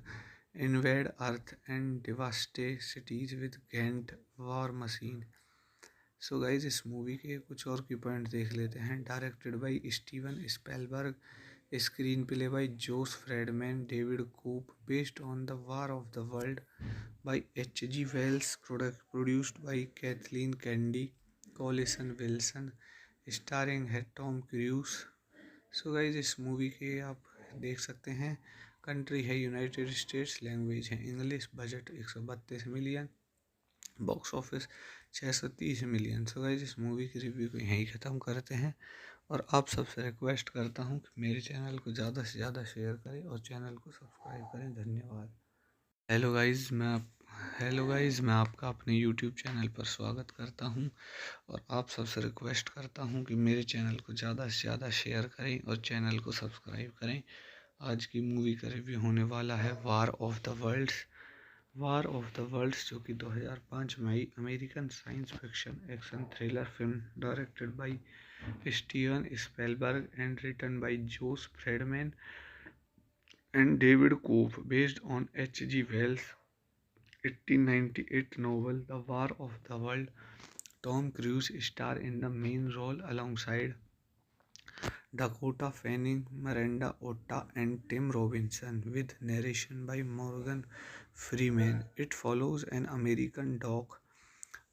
invade Earth and devastate cities with Ghent war machine. So guys इस movie के कुछ और की point देख लेते हैं। Directed by Steven Spielberg, screenplay by Josh Friedman, David Koepp, based on the war of the world by H.G. Wells, produced by Kathleen Kennedy, Collison Wilson, starring है Tom Cruise. So guys इस movie के आप देख सकते हैं, country है United States, language है English, budget 132 million, box office 630 million. सो guys इस मूवी की रिव्यू को यहीं ख़त्म करते हैं और आप सबसे रिक्वेस्ट करता हूँ कि मेरे चैनल को ज़्यादा से ज़्यादा शेयर करें और चैनल को सब्सक्राइब करें। धन्यवाद। हेलो गाइस, मैं आपका अपने यूट्यूब चैनल पर स्वागत करता हूं और आप सबसे रिक्वेस्ट करता हूं कि मेरे चैनल को ज़्यादा से ज़्यादा शेयर करें और चैनल को सब्सक्राइब करें। आज की मूवी का रिव्यू होने वाला है वार ऑफ द वर्ल्ड्स, जो कि 2005 में आई American science fiction action thriller film directed by Steven Spielberg and written by Josh Friedman and David Koop, based on H.G. Wells' 1898 novel The War of the World. Tom Cruise star in the main role alongside Dakota Fanning, Miranda Otta, and Tim Robinson, with narration by Morgan Freeman. It follows an American dog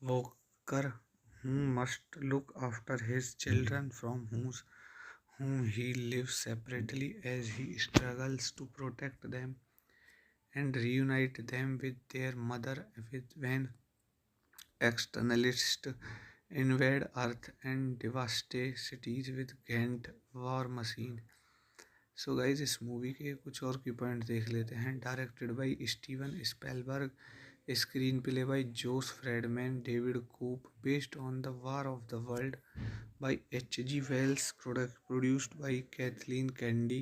walker who must look after his children from whom he lives separately as he struggles to protect them and reunite them with their mother when externalists invade Earth and devastate cities with Ghent war machine. So guys इस movie के कुछ और की point देख लेते हैं। Directed by Steven Spielberg, screenplay by Josh Friedman, David Koepp, based on the war of the world by H.G. Wells, produced by Kathleen Kennedy,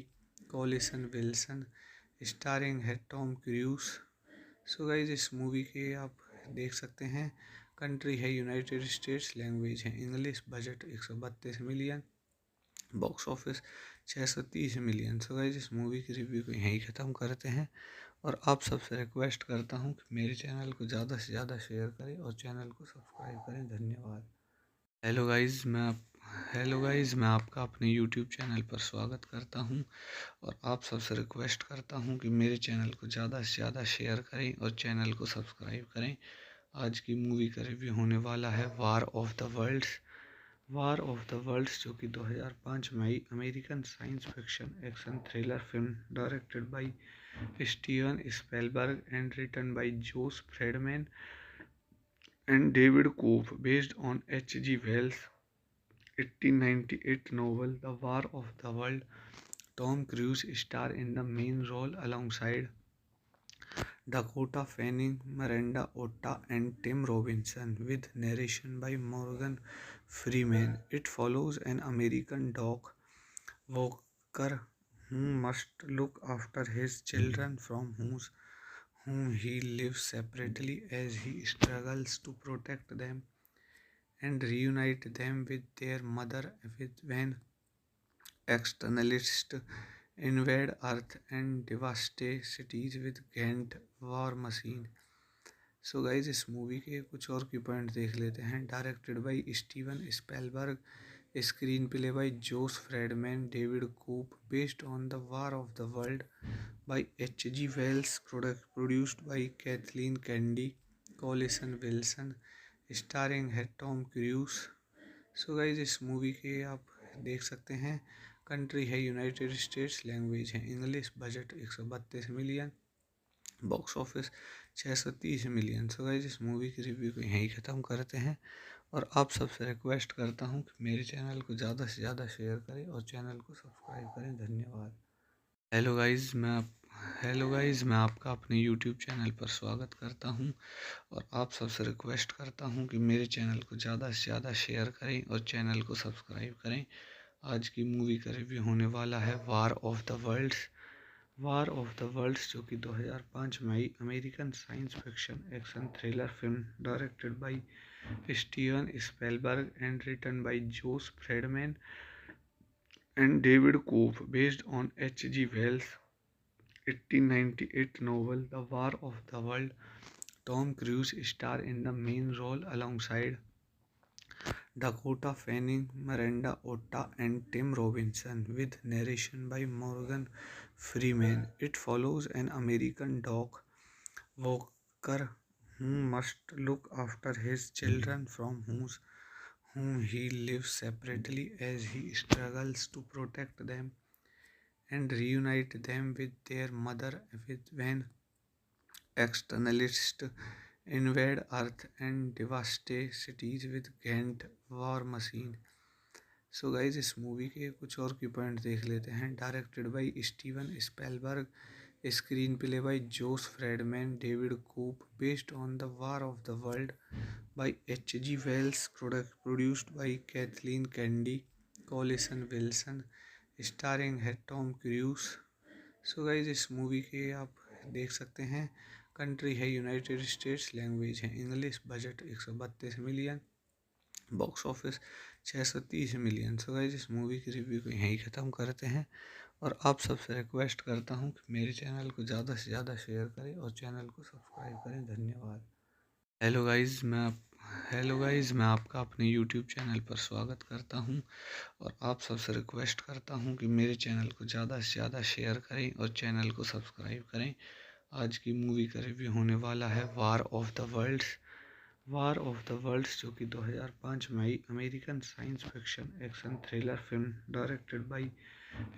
Collison Wilson, starring है Tom Cruise. So guys इस movie के आप देख सकते हैं, country है United States, language है English, budget 132 million, box office 630 million. सो guys इस मूवी की रिव्यू को यहीं ख़त्म करते हैं और आप सबसे रिक्वेस्ट करता हूँ कि मेरे चैनल को ज़्यादा से ज़्यादा शेयर करें और चैनल को सब्सक्राइब करें। धन्यवाद। हेलो गाइस, मैं आपका अपने यूट्यूब चैनल पर स्वागत करता हूं और आप सबसे रिक्वेस्ट करता हूं कि मेरे चैनल को ज़्यादा से ज़्यादा शेयर करें और चैनल को सब्सक्राइब करें। आज की मूवी का रिव्यू होने वाला है वार ऑफ द वर्ल्ड्स, जो कि 2005 में आई American science fiction action thriller film directed by Steven Spielberg and written by Josh Friedman and David Koop, based on H.G. Wells' 1898 novel The War of the World. Tom Cruise star in the main role alongside Dakota Fanning, Miranda Otta, and Tim Robinson, with narration by Morgan Freeman. It follows an American dog walker who must look after his children from whom he lives separately as he struggles to protect them and reunite them with their mother when externalists invade Earth and devastate cities with Ghent war machine. So guys इस movie के कुछ और की point देख लेते हैं। Directed by Steven Spielberg, screenplay by Josh Friedman, David Koepp, based on the war of the world by H.G. Wells, produced by Kathleen Kennedy, Collison Wilson, starring है Tom Cruise. So guys इस movie के आप देख सकते हैं। Country है United States, language है English, budget 132 million, box office 630 million. सो guys इस मूवी की रिव्यू को यहीं ख़त्म करते हैं और आप सबसे रिक्वेस्ट करता हूँ कि मेरे चैनल को ज़्यादा से ज़्यादा शेयर करें और चैनल को सब्सक्राइब करें। धन्यवाद। हेलो गाइज, मैं आपका अपने यूट्यूब चैनल पर स्वागत करता हूं और आप सबसे रिक्वेस्ट करता हूं कि मेरे चैनल को ज़्यादा से ज़्यादा शेयर करें और चैनल को सब्सक्राइब करें। आज की मूवी का रिव्यू होने वाला है वार ऑफ द वर्ल्ड्स, जो कि 2005 में आई American science fiction action thriller film directed by Steven Spielberg and written by Josh Friedman and David Cope, based on H.G. Wells' 1898 novel The War of the World. Tom Cruise star in the main role alongside Dakota Fanning, Miranda Otta, and Tim Robinson, with narration by Morgan Freeman. It follows an American dog walker who must look after his children from whom he lives separately as he struggles to protect them and reunite them with their mother when externalists invade Earth and devastate cities with Ghent war machine. So guys इस movie के कुछ और की point देख लेते हैं। Directed by Steven Spielberg, screenplay by Josh Friedman, David Koepp, based on the war of the world by H.G. Wells, produced by Kathleen Kennedy, Collison Wilson, starring है Tom Cruise. So guys इस movie के आप देख सकते हैं। Country है United States, language है English, budget 132 million, box office 630 million. सो guys इस मूवी की रिव्यू को यहीं ख़त्म करते हैं और आप सबसे रिक्वेस्ट करता हूँ कि मेरे चैनल को ज़्यादा से ज़्यादा शेयर करें और चैनल को सब्सक्राइब करें। धन्यवाद। हेलो गाइज, मैं आपका अपने यूट्यूब चैनल पर स्वागत करता हूं और आप सबसे रिक्वेस्ट करता हूं कि मेरे चैनल को ज़्यादा से ज़्यादा शेयर करें और चैनल को सब्सक्राइब करें। आज की मूवी का रिव्यू होने वाला है वार ऑफ द वर्ल्ड्स, जो कि 2005 में आई American science fiction action thriller film directed by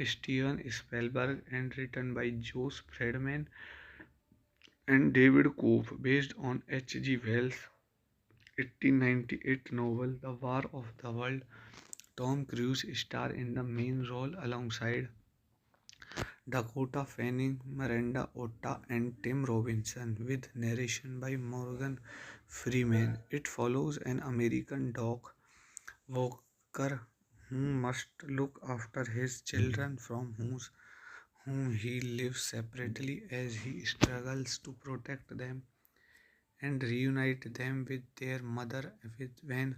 Steven Spielberg and written by Josh Friedman and David Cope, based on H.G. Wells' 1898 novel The War of the World. Tom Cruise star in the main role alongside Dakota Fanning, Miranda Otta, and Tim Robinson, with narration by Morgan Freeman. It follows an American dog walker who must look after his children from whom he lives separately as he struggles to protect them and reunite them with their mother when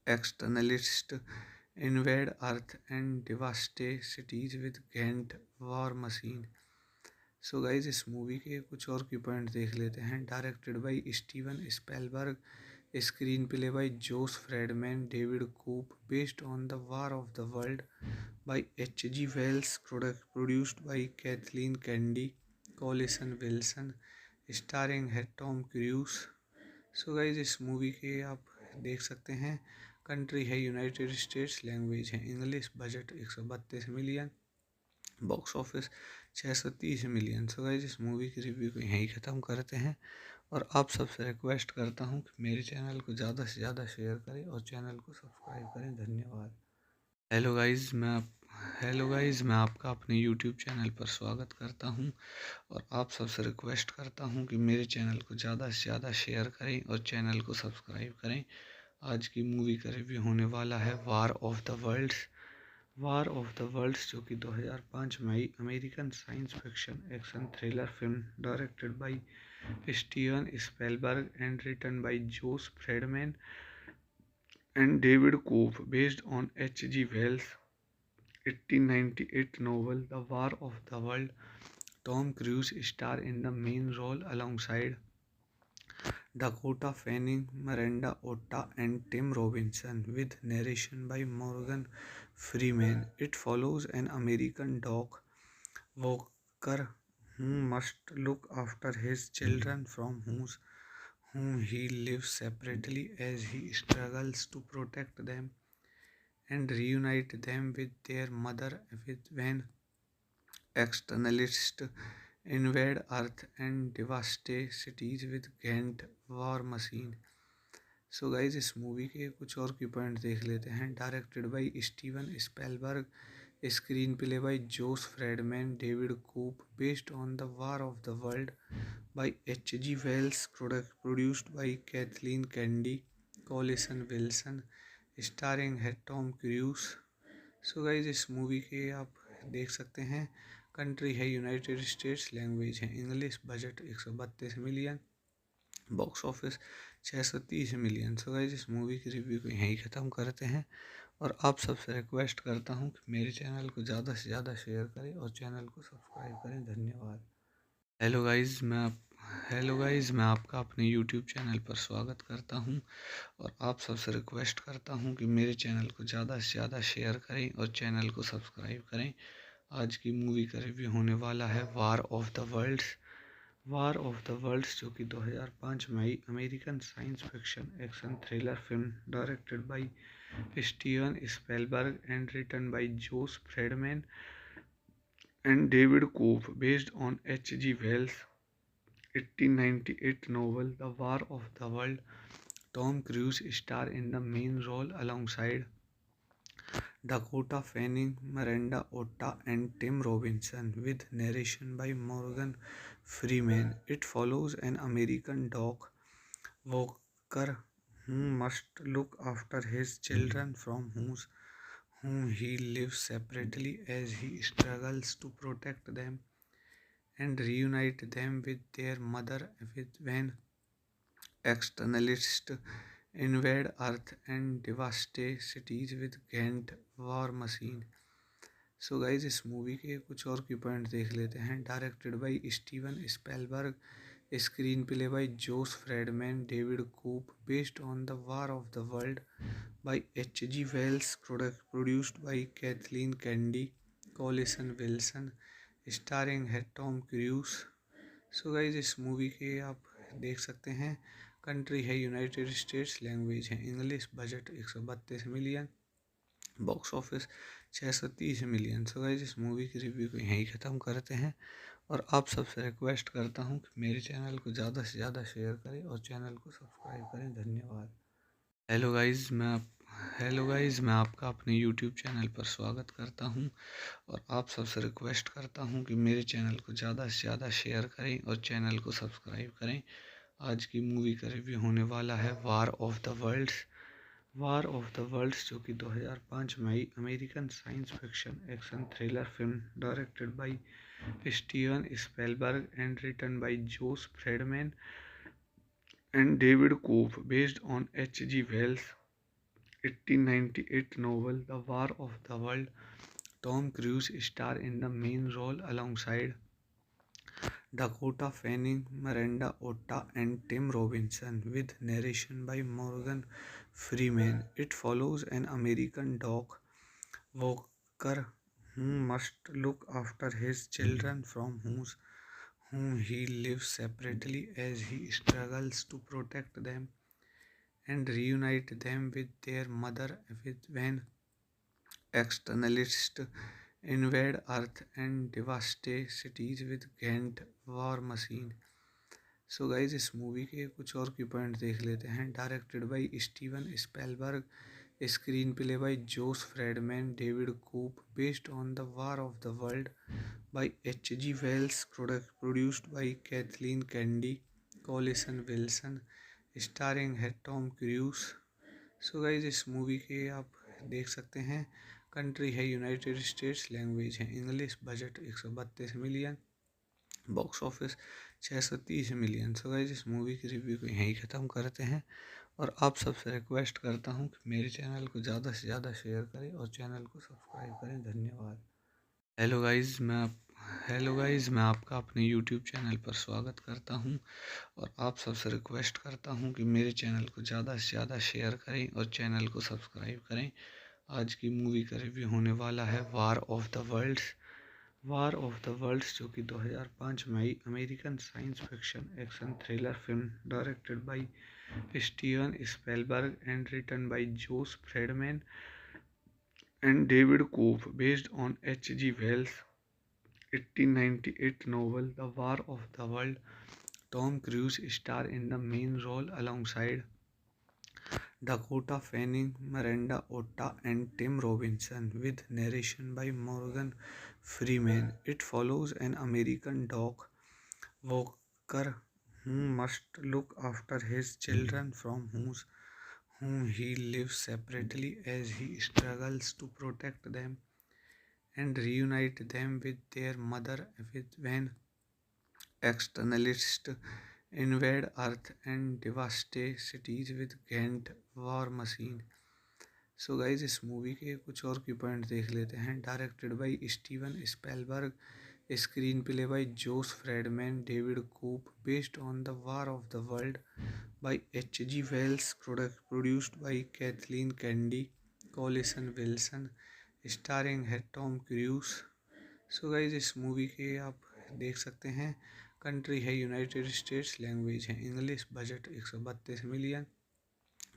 externalists invade Earth and devastate cities with Ghent war machine. So guys इस movie के कुछ और की point देख लेते हैं। Directed by Steven Spielberg, screenplay by Josh Friedman, David Koepp, based on the war of the world by H.G. Wells, produced by Kathleen Kennedy, Collison Wilson, starring है Tom Cruise. So guys इस movie के आप देख सकते हैं। Country है United States, language है English, budget 132 million, box office 630 million. सो guys इस मूवी की रिव्यू को यहीं ख़त्म करते हैं और आप सबसे रिक्वेस्ट करता हूँ कि मेरे चैनल को ज़्यादा से ज़्यादा शेयर करें और चैनल को सब्सक्राइब करें। धन्यवाद। हेलो गाइस, मैं आपका अपने यूट्यूब चैनल पर स्वागत करता हूं और आप सबसे रिक्वेस्ट करता हूं कि मेरे चैनल को ज़्यादा से ज़्यादा शेयर करें और चैनल को सब्सक्राइब करें। आज की मूवी का रिव्यू होने वाला है war of the worlds. War of the worlds जो कि 2005 में आई American science fiction action thriller film directed by Steven Spielberg and written by Josh Friedman and David Cope, based on H.G. Wells' 1898 novel The War of the World. Tom Cruise star in the main role alongside Dakota Fanning, Miranda Otta, and Tim Robinson, with narration by Morgan Freeman. It follows an American dog walker who must look after his children from whom he lives separately as he struggles to protect them and reunite them with their mother when externalists invade Earth and devastate cities with Ghent war machine. So guys इस movie के कुछ और की point देख लेते हैं। Directed by Steven Spielberg, screenplay by Josh Friedman, David Koepp, based on the war of the world by H.G. Wells, produced by Kathleen Kennedy, Collison Wilson, starring है Tom Cruise. So guys इस movie के आप देख सकते हैं। Country है United States, language है English, budget 132 million, box office 630 million. सो guys इस मूवी की रिव्यू को यहीं ख़त्म करते हैं और आप सबसे रिक्वेस्ट करता हूँ कि मेरे चैनल को ज़्यादा से ज़्यादा शेयर करें और चैनल को सब्सक्राइब करें। धन्यवाद। हेलो गाइज, मैं आपका अपने यूट्यूब चैनल पर स्वागत करता हूं और आप सबसे रिक्वेस्ट करता हूं कि मेरे चैनल को ज़्यादा से ज़्यादा शेयर करें और चैनल को सब्सक्राइब करें। आज की मूवी का रिव्यू होने वाला है war of the worlds. War of the worlds जो कि 2005 में आई American science fiction action thriller film directed by Steven Spielberg and written by Josh Friedman and David Cope, based on H.G. Wells' 1898 novel The War of the World. Tom Cruise star in the main role alongside Dakota Fanning, Miranda Otta, and Tim Robinson, with narration by Morgan Freeman. It follows an American dog walker who must look after his children from whom he lives separately as he struggles to protect them and reunite them with their mother when externalists invade Earth and devastate cities with Ghent war machine. So guys इस movie के कुछ और की point देख लेते हैं। Directed by Steven Spielberg, screenplay by Josh Friedman, David Koepp, based on the war of the world by H.G. Wells, produced by Kathleen Kennedy, Collison Wilson, starring है Tom Cruise. So guys इस movie के आप देख सकते हैं। Country है United States, language है English, budget 132 million, box office 630 million. सो guys इस मूवी की रिव्यू को यहीं ख़त्म करते हैं और आप सबसे रिक्वेस्ट करता हूँ कि मेरे चैनल को ज़्यादा से ज़्यादा शेयर करें और चैनल को सब्सक्राइब करें। धन्यवाद। हेलो गाइज, मैं आपका अपने यूट्यूब चैनल पर स्वागत करता हूं और आप सबसे रिक्वेस्ट करता हूं कि मेरे चैनल को ज़्यादा से ज़्यादा शेयर करें और चैनल को सब्सक्राइब करें। आज की मूवी का रिव्यू होने वाला है war of the worlds. War of the worlds जो कि 2005 में आई American science fiction action thriller film directed by Steven Spielberg and written by Josh Friedman and David Cope, based on H.G. Wells' 1898 novel The War of the World. Tom Cruise star in the main role alongside Dakota Fanning, Miranda Otta, and Tim Robinson, with narration by Morgan Freeman. It follows an American dog walker who must look after his children from whom he lives separately as he struggles to protect them and reunite them with their mother when externalists invade Earth and devastate cities with Ghent war machine. So guys इस movie के कुछ और की point देख लेते हैं। Directed by Steven Spielberg, screenplay by Josh Friedman, David Koop, based on The War of the World by H.G. Wells, produced by Kathleen Kennedy, Collison Wilson, starring है Tom Cruise. So guys इस movie के आप देख सकते हैं, country है United States, language है English, budget 132 million, box office 630 million. सो guys इस मूवी की रिव्यू को यहीं ख़त्म करते हैं और आप सबसे रिक्वेस्ट करता हूँ कि मेरे चैनल को ज़्यादा से ज़्यादा शेयर करें और चैनल को सब्सक्राइब करें। धन्यवाद। हेलो गाइस, मैं आपका अपने यूट्यूब चैनल पर स्वागत करता हूं और आप सबसे रिक्वेस्ट करता हूं कि मेरे चैनल को ज़्यादा से ज़्यादा शेयर करें और चैनल को सब्सक्राइब करें। आज की मूवी का रिव्यू होने वाला है वार ऑफ द वर्ल्ड्स, जो कि 2005 में American science fiction action thriller film directed by Steven Spielberg and written by Josh Friedman and David Koop, based on H.G. Wells' 1898 novel The War of the World. Tom Cruise star in the main role alongside Dakota Fanning, Miranda Otto, and Tim Robinson, with narration by Morgan Freeman. It follows an American dog walker who must look after his children from whom he lives separately as he struggles to protect them and reunite them with their mother when externalists invade Earth and devastate cities with Ghent war machine. So guys इस movie के कुछ और की point देख लेते हैं। Directed by Steven Spielberg, screenplay by Josh Friedman, David Koepp, based on the war of the world by H.G. Wells, produced by Kathleen Kennedy, Collison Wilson, starring है Tom Cruise. So guys इस movie के आप देख सकते हैं, country है United States, language है English, budget 132 million,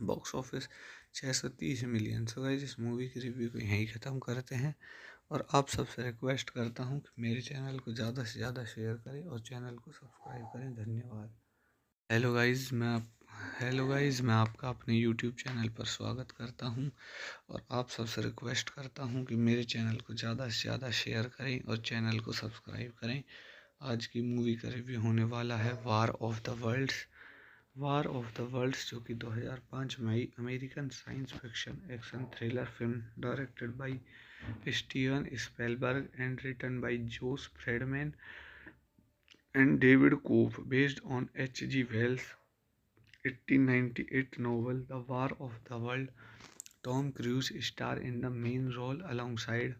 box office 630 million. सो guys इस मूवी की रिव्यू को यहीं ख़त्म करते हैं और आप सबसे रिक्वेस्ट करता हूँ कि मेरे चैनल को ज़्यादा से ज़्यादा शेयर करें और चैनल को सब्सक्राइब करें। धन्यवाद। हेलो गाइस, मैं आपका अपने यूट्यूब चैनल पर स्वागत करता हूं और आप सबसे रिक्वेस्ट करता हूं कि मेरे चैनल को ज़्यादा से ज़्यादा शेयर करें और चैनल को सब्सक्राइब करें। आज की मूवी का रिव्यू होने वाला है वार ऑफ द वर्ल्ड्स, जो कि 2005 में American science fiction action thriller film directed by Steven Spielberg and written by Josh Friedman and David Koop, based on H.G. Wells' 1898 novel The War of the World. Tom Cruise star in the main role alongside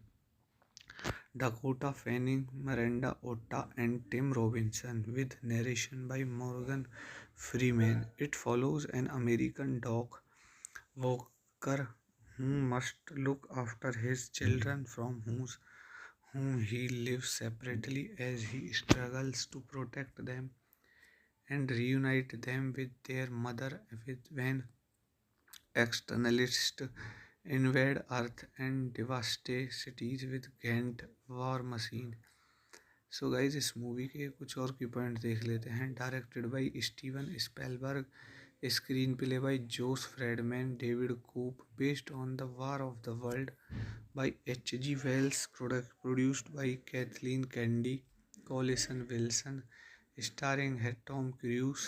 Dakota Fanning, Miranda Otto, and Tim Robinson, with narration by Morgan Freeman. It follows an American dog walker who must look after his children from whom he lives separately as he struggles to protect them and reunite them with their mother when externalists invade Earth and devastate cities with Ghent war machine. So guys इस movie के कुछ और की point देख लेते हैं। Directed by Steven Spielberg, screenplay by Josh Friedman, David Koepp, based on the war of the world by H.G. Wells, produced by Kathleen Kennedy, Collison Wilson, starring है Tom Cruise.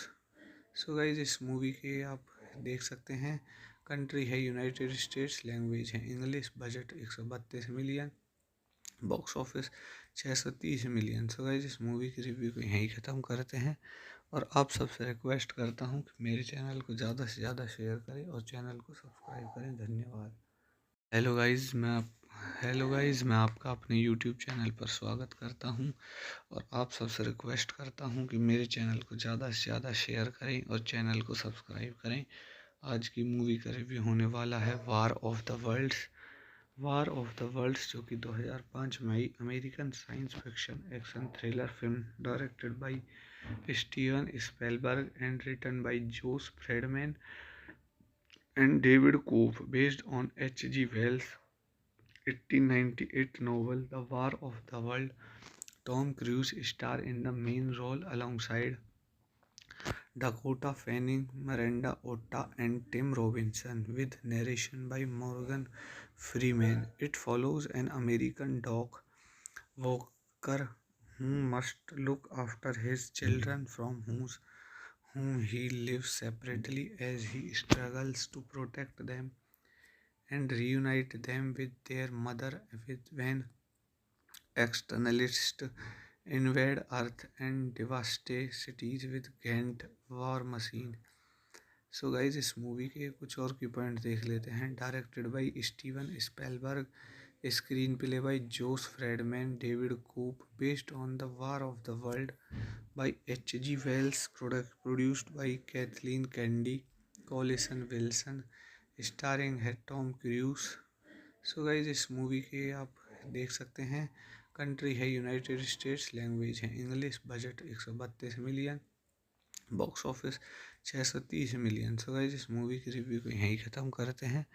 So guys इस movie के आप देख सकते हैं, country है United States, language है English, budget 132 million, box office 630 million. सो guys इस मूवी की रिव्यू को यहीं ख़त्म करते हैं और आप सबसे रिक्वेस्ट करता हूँ कि मेरे चैनल को ज़्यादा से ज़्यादा शेयर करें और चैनल को सब्सक्राइब करें। धन्यवाद। हेलो गाइस, मैं आपका अपने यूट्यूब चैनल पर स्वागत करता हूं और आप सबसे रिक्वेस्ट करता हूं कि मेरे चैनल को ज़्यादा से ज़्यादा शेयर करें और चैनल को सब्सक्राइब करें। आज की मूवी का रिव्यू होने वाला है वार ऑफ द वर्ल्ड्स, जो कि 2005 में American science fiction action thriller film directed by Steven Spielberg and written by Josh Friedman and David Koop, based on H.G. Wells' 1898 novel The War of the World. Tom Cruise star in the main role alongside Dakota Fanning, Miranda Otta, and Tim Robinson, with narration by Morgan Freeman. It follows an American dog walker who must look after his children from whom he lives separately as he struggles to protect them and reunite them with their mother when externalists invade Earth and devastate cities with Ghent war machine. So guys इस movie के कुछ और की point देख लेते हैं। Directed by Steven Spielberg, screenplay by Josh Friedman, David Koepp, based on the war of the world by H.G. Wells, produced by Kathleen Kennedy, Collison Wilson, starring है Tom Cruise. So guys इस movie के आप देख सकते हैं। Country है United States, language है English, budget 132 million, box office 630 million. So guys इस मूवी की रिव्यू को यहीं ख़त्म करते हैं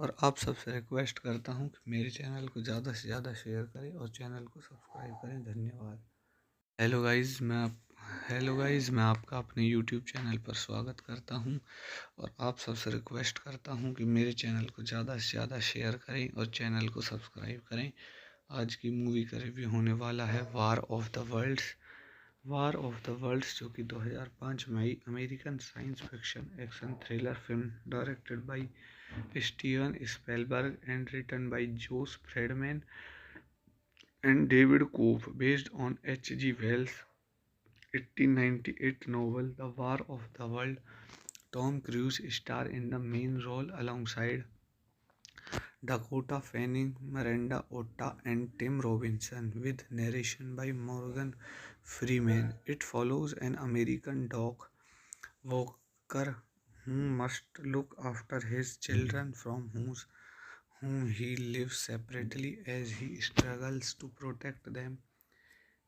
और आप सबसे रिक्वेस्ट करता हूँ कि मेरे चैनल को ज़्यादा से ज़्यादा शेयर करें और चैनल को सब्सक्राइब करें। धन्यवाद। हेलो गाइस, मैं आपका अपने यूट्यूब चैनल पर स्वागत करता हूं और आप सबसे रिक्वेस्ट करता हूं कि मेरे चैनल को ज़्यादा से ज़्यादा शेयर करें और चैनल को सब्सक्राइब करें। आज की मूवी का रिव्यू होने वाला है वार ऑफ द वर्ल्ड्स, जो कि 2005 में आई American science fiction action thriller film directed by Steven Spielberg and written by Josh Friedman and David Cope, based on H.G. Wells' 1898 novel The War of the World. Tom Cruise star in the main role alongside Dakota Fanning, Miranda Otta, and Tim Robinson, with narration by Morgan Freeman. It follows an American dog walker who must look after his children from whom he lives separately as he struggles to protect them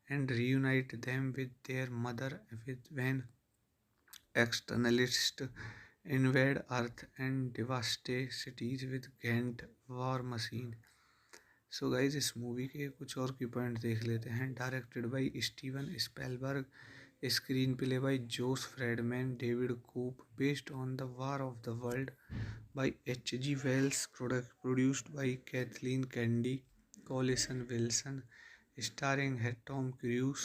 and reunite them with their mother when externalists invade Earth and devastate cities with Ghent war machine. So guys इस movie के कुछ और की point देख लेते हैं। Directed by Steven Spielberg, screenplay by Josh Friedman, David Koepp, based on the war of the world by H.G. Wells, produced by Kathleen Kennedy, Collison Wilson, starring है Tom Cruise.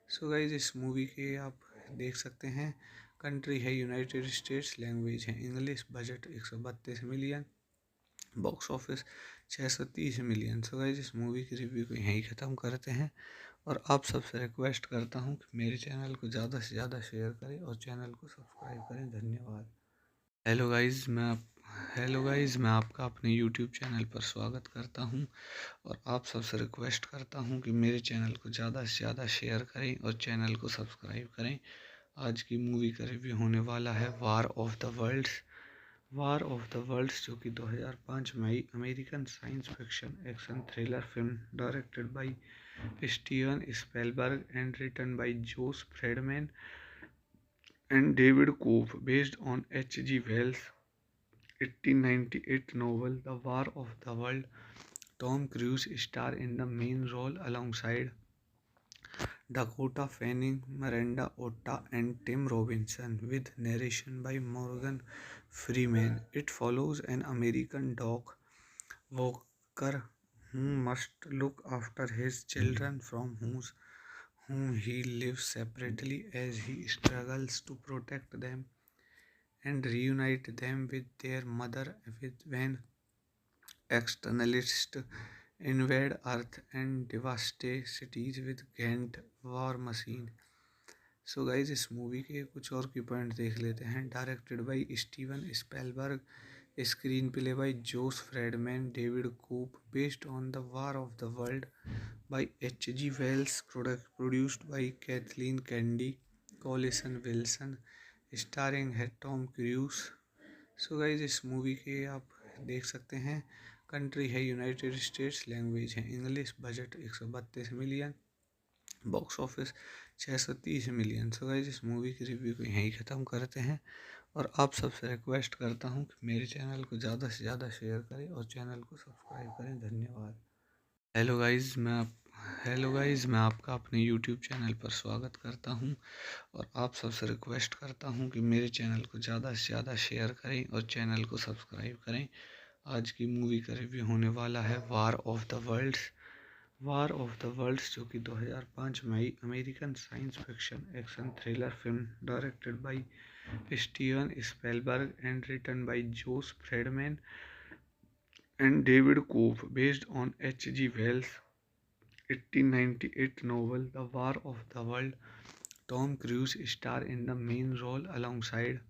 So guys इस movie के आप देख सकते हैं। Country है United States, language है English, budget 132 million, box office 630 million. सो guys इस मूवी की रिव्यू को यहीं ख़त्म करते हैं और आप सबसे रिक्वेस्ट करता हूँ कि मेरे चैनल को ज़्यादा से ज़्यादा शेयर करें और चैनल को सब्सक्राइब करें। धन्यवाद। हेलो गाइस, मैं आपका अपने यूट्यूब चैनल पर स्वागत करता हूं और आप सबसे रिक्वेस्ट करता हूं कि मेरे चैनल को ज़्यादा से ज़्यादा शेयर करें और चैनल को सब्सक्राइब करें। आज की मूवी का रिव्यू होने वाला है वार ऑफ द वर्ल्ड्स, जो कि 2005 में आई American science fiction action thriller film directed by Steven Spielberg and written by Josh Friedman and David Cope, based on H.G. Wells' 1898 novel The War of the World. Tom Cruise star in the main role alongside Dakota Fanning, Miranda Otta, and Tim Robinson, with narration by Morgan Freeman. It follows an American dog walker who must look after his children from whom he lives separately as he struggles to protect them and reunite them with their mother when externalists invade Earth and devastate cities with Ghent war machine. So guys इस movie के कुछ और की point देख लेते हैं। Directed by Steven Spielberg, screenplay by Josh Friedman, David Koepp, based on the war of the world by H.G. Wells, produced by Kathleen Kennedy, Collison Wilson, starring है Tom Cruise. So guys इस movie के आप देख सकते हैं। Country है United States, language है English, budget 132 million, box office 630 million. सो guys इस मूवी की रिव्यू को यहीं ख़त्म करते हैं और आप सबसे रिक्वेस्ट करता हूँ कि मेरे चैनल को ज़्यादा से ज़्यादा शेयर करें और चैनल को सब्सक्राइब करें। धन्यवाद। हेलो गाइस, मैं आपका अपने यूट्यूब चैनल पर स्वागत करता हूं और आप सबसे रिक्वेस्ट करता हूं कि मेरे चैनल को ज़्यादा से ज़्यादा शेयर करें और चैनल को सब्सक्राइब करें। आज की मूवी का रिव्यू होने वाला है war of the worlds. War of the worlds जो कि 2005 में आई American science fiction action thriller film directed by Steven Spielberg and written by Josh Friedman and David Cope, based on H.G. Wells' 1898 novel The War of the World. Tom Cruise star in the main role alongside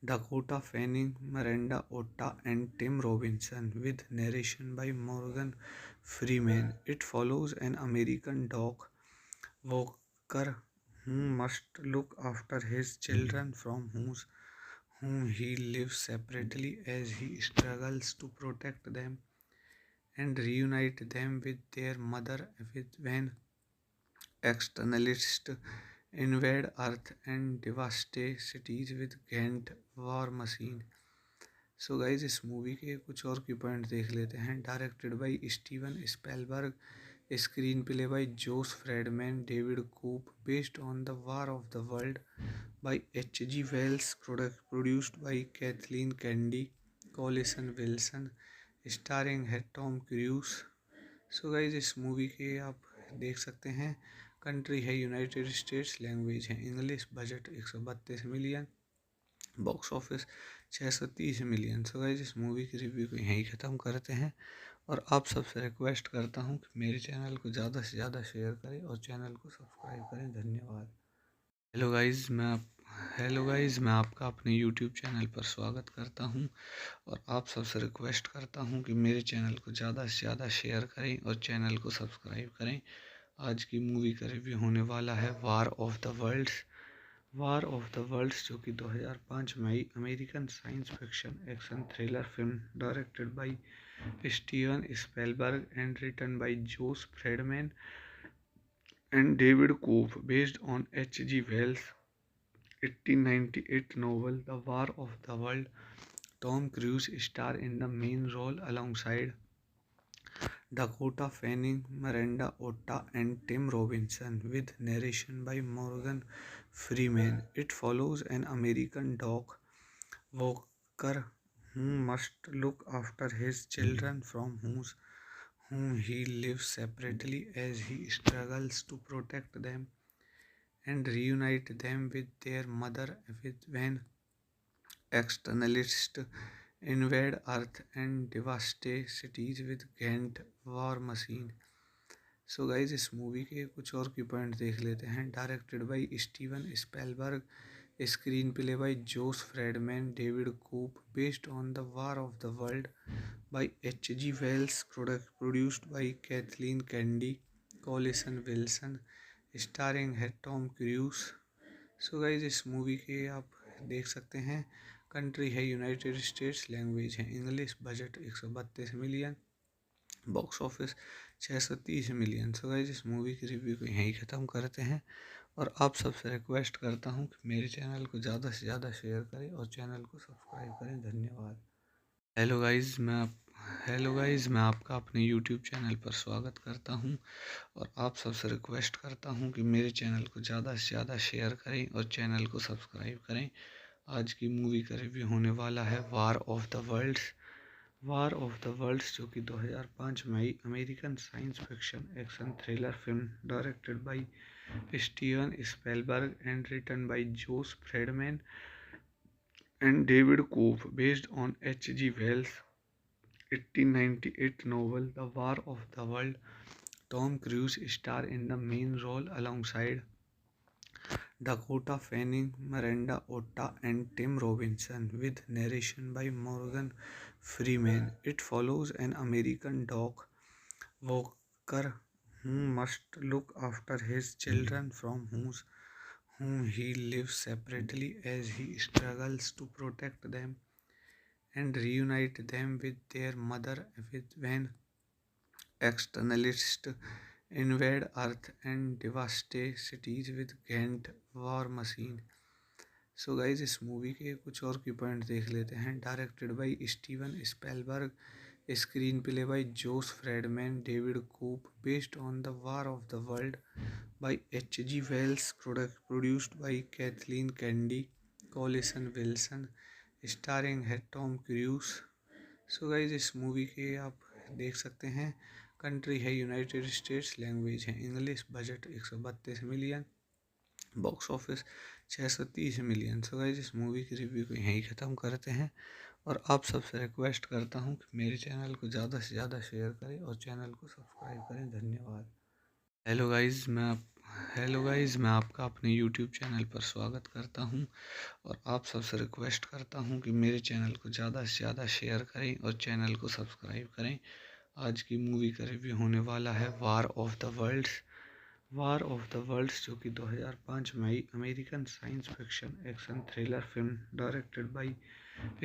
Dakota Fanning, Miranda Otta, and Tim Robinson, with narration by Morgan Freeman. It follows an American dog walker who must look after his children from whom he lives separately as he struggles to protect them and reunite them with their mother when externalists invade Earth and devastate cities with Ghent war machine. So guys इस movie के कुछ और की point देख लेते हैं। Directed by Steven Spielberg, screenplay by Josh Friedman, David Koepp, based on the war of the world by H.G. Wells, produced by Kathleen Kennedy, Collison Wilson, starring है Tom Cruise. So guys इस movie के आप देख सकते हैं। Country है United States, language है English, budget 132 million, box office 630 million. सो guys इस मूवी की रिव्यू को यहीं ख़त्म करते हैं और आप सबसे रिक्वेस्ट करता हूँ कि मेरे चैनल को ज़्यादा से ज़्यादा शेयर करें और चैनल को सब्सक्राइब करें। धन्यवाद। हेलो गाइस, मैं आपका अपने यूट्यूब चैनल पर स्वागत करता हूं और आप सबसे रिक्वेस्ट करता हूं कि मेरे चैनल को ज़्यादा से ज़्यादा शेयर करें और चैनल को सब्सक्राइब करें। आज की मूवी का रिव्यू होने वाला है war of the worlds. War of the worlds जो कि 2005 में आई American science fiction action thriller film directed by Steven Spielberg and written by Josh Friedman and David Cope, based on H.G. Wells' 1898 novel The War of the World. Tom Cruise star in the main role alongside Dakota Fanning, Miranda Otta, and Tim Robinson, with narration by Morgan Freeman. It follows an American dog walker who must look after his children from whom he lives separately as he struggles to protect them and reunite them with their mother when externalists invade Earth and devastate cities with Ghent war machine. So guys इस movie के कुछ और की point देख लेते हैं। Directed by Steven Spielberg, screenplay by Josh Friedman, David Koepp, based on the war of the world by H.G. Wells, produced by Kathleen Kennedy, Collison Wilson, starring है Tom Cruise. So guys इस movie के आप देख सकते हैं। Country है United States, language है English, budget 132 million, box office 630 million. सो guys इस मूवी की रिव्यू को यहीं ख़त्म करते हैं और आप सबसे रिक्वेस्ट करता हूँ कि मेरे चैनल को ज़्यादा से ज़्यादा शेयर करें और चैनल को सब्सक्राइब करें। धन्यवाद। हेलो गाइस, मैं आपका अपने यूट्यूब चैनल पर स्वागत करता हूं और आप सबसे रिक्वेस्ट करता हूं कि मेरे चैनल को ज़्यादा से ज़्यादा शेयर करें और चैनल को सब्सक्राइब करें। आज की मूवी का रिव्यू होने वाला है war of the worlds. War of the worlds जो कि 2005 में आई American science fiction action thriller film directed by Steven Spielberg and written by Josh Friedman and David Cope, based on H.G. Wells' 1898 novel The War of the World. Tom Cruise star in the main role alongside Dakota Fanning, Miranda Otta, and Tim Robinson, with narration by Morgan Freeman. It follows an American dog walker who must look after his children from whom he lives separately as he struggles to protect them and reunite them with their mother when externalists invade Earth and devastate cities with Ghent war machine. So guys इस movie के कुछ और की point देख लेते हैं। Directed by Steven Spielberg, screenplay by Josh Friedman, David Koop, based on The War of the World by H.G. Wells, produced by Kathleen Kennedy, Collison Wilson, starring है Tom Cruise. So guys इस movie के आप देख सकते हैं, country है United States, language है English, budget 132 million, box office 630 million. सो guys इस मूवी की रिव्यू को यहीं ख़त्म करते हैं और आप सबसे रिक्वेस्ट करता हूँ कि मेरे चैनल को ज़्यादा से ज़्यादा शेयर करें और चैनल को सब्सक्राइब करें। धन्यवाद। हेलो गाइस, मैं आपका अपने यूट्यूब चैनल पर स्वागत करता हूं और आप सबसे रिक्वेस्ट करता हूं कि मेरे चैनल को ज़्यादा से ज़्यादा शेयर करें और चैनल को सब्सक्राइब करें। आज की मूवी का रिव्यू होने वाला है वार ऑफ द वर्ल्ड्स, जो कि 2005 में आई American science fiction action thriller film directed by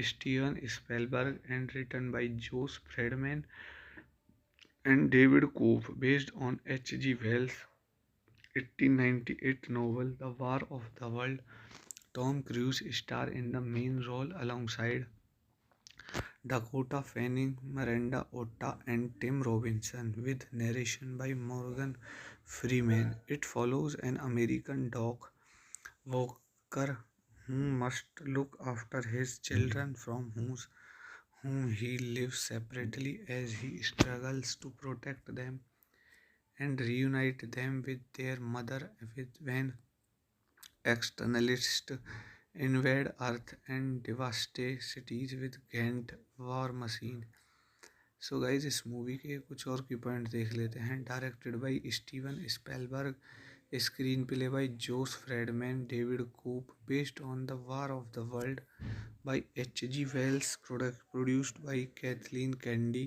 Steven Spielberg and written by Josh Friedman and David Koop, based on H.G. Wells' 1898 novel The War of the World. Tom Cruise stars in the main role alongside Dakota Fanning, Miranda Otto, and Tim Robinson, with narration by Morgan Freeman. It follows an American dog walker who must look after his children from whom he lives separately as he struggles to protect them and reunite them with their mother when externalists invade Earth and devastate cities with Ghent war machine. So guys इस movie के कुछ और की point देख लेते हैं। Directed by Steven Spielberg, screenplay by Josh Friedman, David Koepp, based on the war of the world by H.G. Wells, produced by Kathleen Kennedy,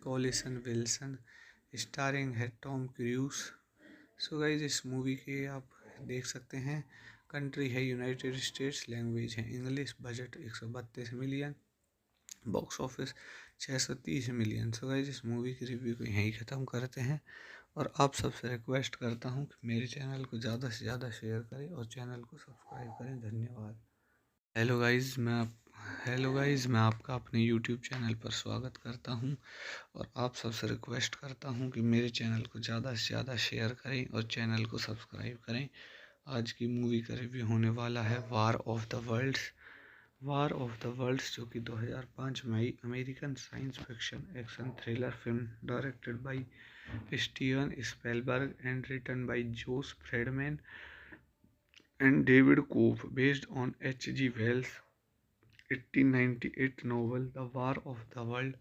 Collison Wilson, starring है Tom Cruise. So guys इस movie के आप देख सकते हैं, country है United States, language है English, budget 132 million, box office 630 million. सो guys इस मूवी की रिव्यू को यहीं ख़त्म करते हैं और आप सबसे रिक्वेस्ट करता हूँ कि मेरे चैनल को ज़्यादा से ज़्यादा शेयर करें और चैनल को सब्सक्राइब करें। धन्यवाद। हेलो गाइस, मैं आपका अपने यूट्यूब चैनल पर स्वागत करता हूं और आप सबसे रिक्वेस्ट करता हूं कि मेरे चैनल को ज़्यादा से ज़्यादा शेयर करें और चैनल को सब्सक्राइब करें। आज की मूवी का रिव्यू होने वाला है वार ऑफ द वर्ल्ड्स, जो कि 2005 में आई American science fiction action thriller film directed by Steven Spielberg and written by Josh Friedman and David Koop, based on H.G. Wells' 1898 novel The War of the World.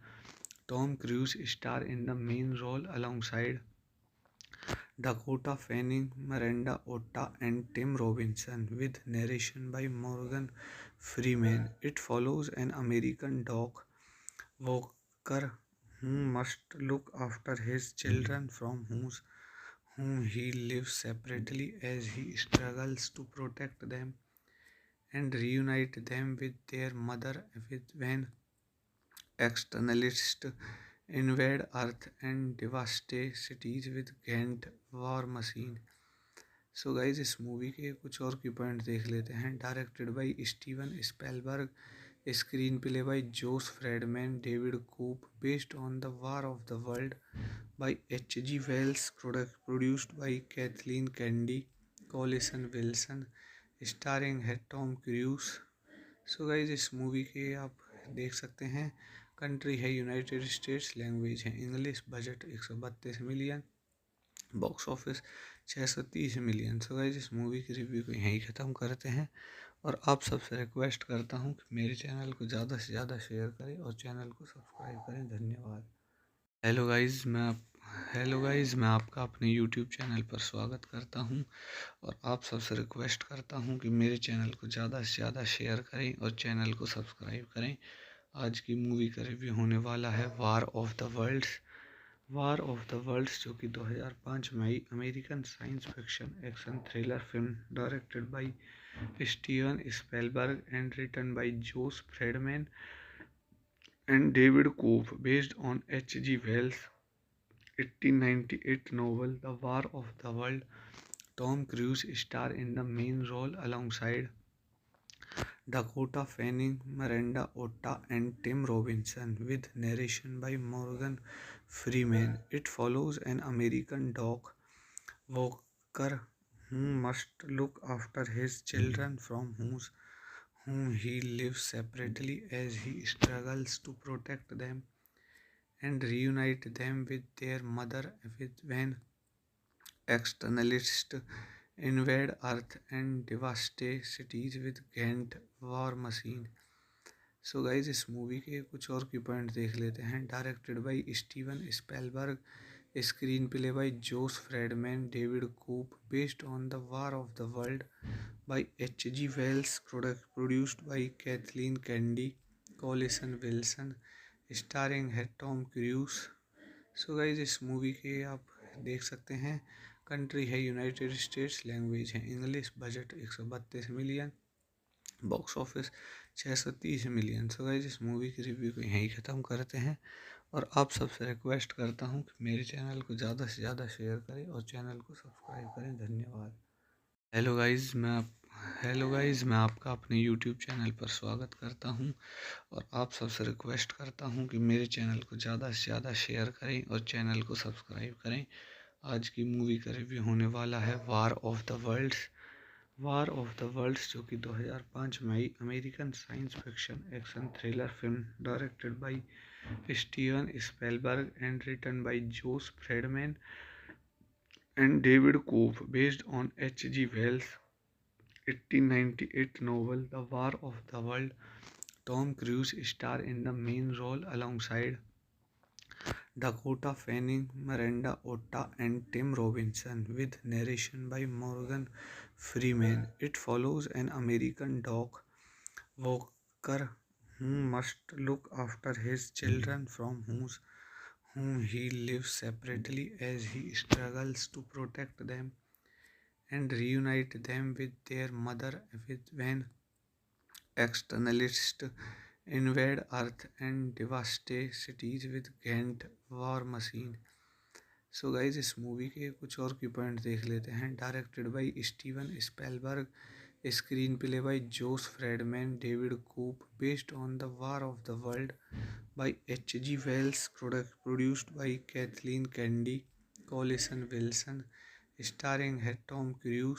Tom Cruise stars in the main role alongside Dakota Fanning, Miranda Otto, and Tim Robinson, with narration by Morgan Freeman. It follows an American dog walker who must look after his children from whom he lives separately as he struggles to protect them and reunite them with their mother when externalists invade Earth and devastate cities with Ghent war machine. So guys इस movie के कुछ और की point देख लेते हैं। Directed by Steven Spielberg, screenplay by Josh Friedman, David Koepp, based on the war of the world by H.G. Wells, produced by Kathleen Kennedy, Collison Wilson, starring है Tom Cruise. So guys इस movie के आप देख सकते हैं, country है United States, language है English, budget 132 million, box office 630 million. सो guys इस मूवी की रिव्यू को यहीं ख़त्म करते हैं और आप सबसे रिक्वेस्ट करता हूँ कि मेरे चैनल को ज़्यादा से ज़्यादा शेयर करें और चैनल को सब्सक्राइब करें। धन्यवाद। हेलो गाइस, मैं आपका अपने यूट्यूब चैनल पर स्वागत करता हूं और आप सबसे रिक्वेस्ट करता हूं कि मेरे चैनल को ज़्यादा से ज़्यादा शेयर करें और चैनल को सब्सक्राइब करें। आज की मूवी का रिव्यू होने वाला है वार ऑफ द वर्ल्ड्स, जो कि 2005 में आई American science fiction action thriller film directed by Steven Spielberg and written by Josh Friedman and David Koop, based on H.G. Wells' 1898 novel The War of the World. Tom Cruise stars in the main role alongside Dakota Fanning, Miranda Otta, and Tim Robinson, with narration by Morgan Freeman. It follows an American dog walker who must look after his children from whom he lives separately as he struggles to protect them and reunite them with their mother when externalists invade Earth and devastate cities with Ghent war machine. So guys इस movie के कुछ और की point देख लेते हैं। Directed by Steven Spielberg, screenplay by Josh Friedman, David Koepp, based on the war of the world by H.G. Wells, produced by Kathleen Kennedy, Collison Wilson, starring है Tom Cruise. So guys इस movie के आप देख सकते हैं। Country है United States, language है English, budget 132 million, box office 630 million. सो guys इस मूवी की रिव्यू को यहीं ख़त्म करते हैं और आप सबसे रिक्वेस्ट करता हूँ कि मेरे चैनल को ज़्यादा से ज़्यादा शेयर करें और चैनल को सब्सक्राइब करें। धन्यवाद। हेलो गाइज, मैं आपका अपने यूट्यूब चैनल पर स्वागत करता हूं और आप सबसे रिक्वेस्ट करता हूं कि मेरे चैनल को ज़्यादा से ज़्यादा शेयर करें और चैनल को सब्सक्राइब करें। आज की मूवी का रिव्यू होने वाला है वार ऑफ द वर्ल्ड्स, जो कि 2005 में आई American science fiction action thriller film directed by Steven Spielberg and written by Josh Friedman and David Cope, based on H.G. Wells' 1898 novel The War of the World. Tom Cruise star in the main role alongside Dakota Fanning, Miranda Otta, and Tim Robinson, with narration by Morgan Freeman. It follows an American dog walker who must look after his children from whom he lives separately as he struggles to protect them and reunite them with their mother when externalists invade Earth and devastate cities with Ghent war machine. So guys इस movie के कुछ और की point देख लेते हैं। Directed by Steven Spielberg, screenplay by Josh Friedman, David Koepp, based on the war of the world by H.G. Wells, produced by Kathleen Kennedy, Collison Wilson, starring है Tom Cruise.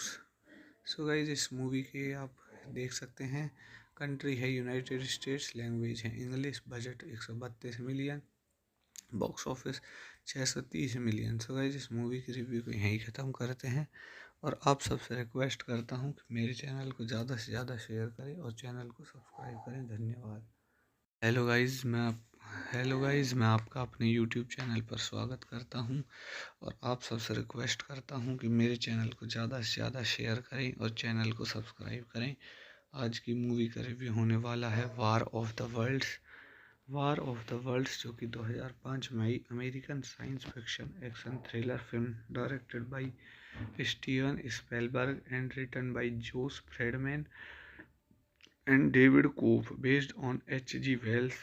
So guys इस movie के आप देख सकते हैं। Country है United States, language है English, budget 132 million, box office 630 million. सो guys इस मूवी की रिव्यू को यहीं ख़त्म करते हैं और आप सबसे रिक्वेस्ट करता हूँ कि मेरे चैनल को ज़्यादा से ज़्यादा शेयर करें और चैनल को सब्सक्राइब करें। धन्यवाद। हेलो गाइज, मैं आपका अपने यूट्यूब चैनल पर स्वागत करता हूं और आप सबसे रिक्वेस्ट करता हूं कि मेरे चैनल को ज़्यादा से ज़्यादा शेयर करें और चैनल को सब्सक्राइब करें। आज की मूवी का रिव्यू होने वाला है वार ऑफ द वर्ल्ड्स, जो कि 2005 में आई American science fiction action thriller film directed by Steven Spielberg and written by Josh Friedman and David Cope, based on H.G. Wells'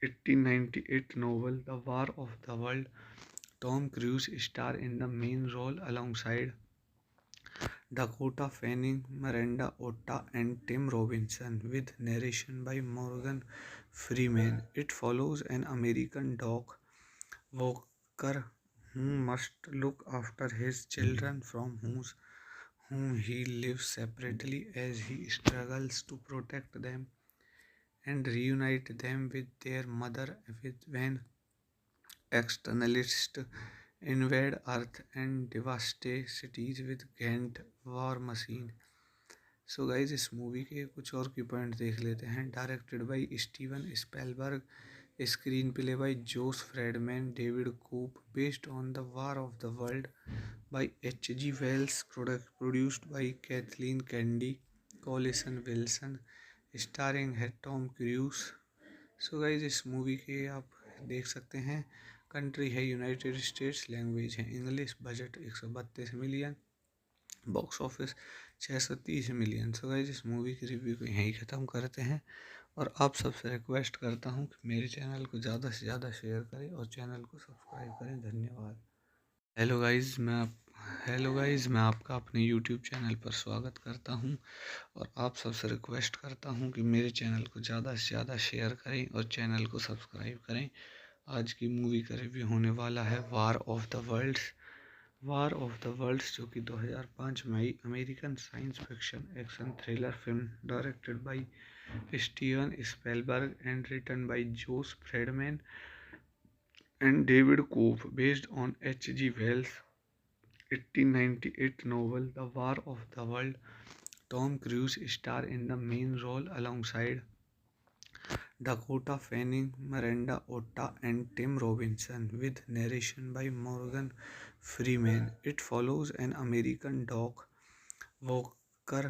1898 novel The War of the World. Tom Cruise star in the main role alongside Dakota Fanning, Miranda Otta, and Tim Robinson, with narration by Morgan Freeman. It follows an American dog walker who must look after his children from whom he lives separately as he struggles to protect them and reunite them with their mother when externalists invade Earth and devastate cities with Ghent war machine. So guys इस movie के कुछ और की point देख लेते हैं। Directed by Steven Spielberg, screenplay by Josh Friedman, David Koepp, based on the war of the world by H.G. Wells, produced by Kathleen Kennedy, Collison Wilson, starring है Tom Cruise. So guys इस movie के आप देख सकते हैं। Country है United States, language है English, budget 132 million, box office 630 million. सो guys इस मूवी की रिव्यू को यहीं ख़त्म करते हैं और आप सबसे रिक्वेस्ट करता हूँ कि मेरे चैनल को ज़्यादा से ज़्यादा शेयर करें और चैनल को सब्सक्राइब करें। धन्यवाद। हेलो गाइस, मैं आपका अपने यूट्यूब चैनल पर स्वागत करता हूं और आप सबसे रिक्वेस्ट करता हूं कि मेरे चैनल को ज़्यादा से ज़्यादा शेयर करें और चैनल को सब्सक्राइब करें। आज की मूवी का रिव्यू होने वाला है वार ऑफ द वर्ल्ड्स, जो कि 2005 में आई American science fiction action thriller film directed by Steven Spielberg and written by Josh Friedman and David Cope, based on H.G. Wells' 1898 novel The War of the World. Tom Cruise star in the main role alongside Dakota Fanning, Miranda Otta, and Tim Robinson, with narration by Morgan Freeman. It follows an American dog walker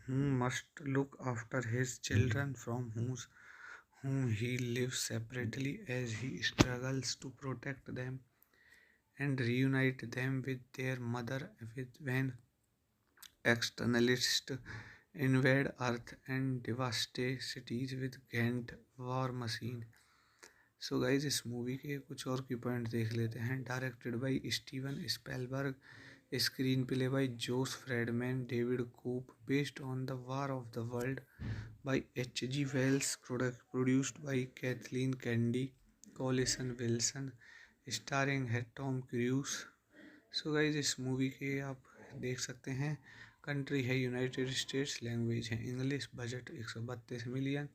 who must look after his children from whom he lives separately as he struggles to protect them and reunite them with their mother when externalists invade Earth and devastate cities with Ghent war machine. So guys, इस movie के कुछ और की point देख लेते हैं। Directed by Steven Spielberg, screenplay by Josh Friedman, David Koepp, based on the war of the world by H.G. Wells, produced by Kathleen Kennedy, Collison Wilson, starring है Tom Cruise. So guys, इस movie के आप देख सकते हैं। Country है United States, language है English, budget 132 million,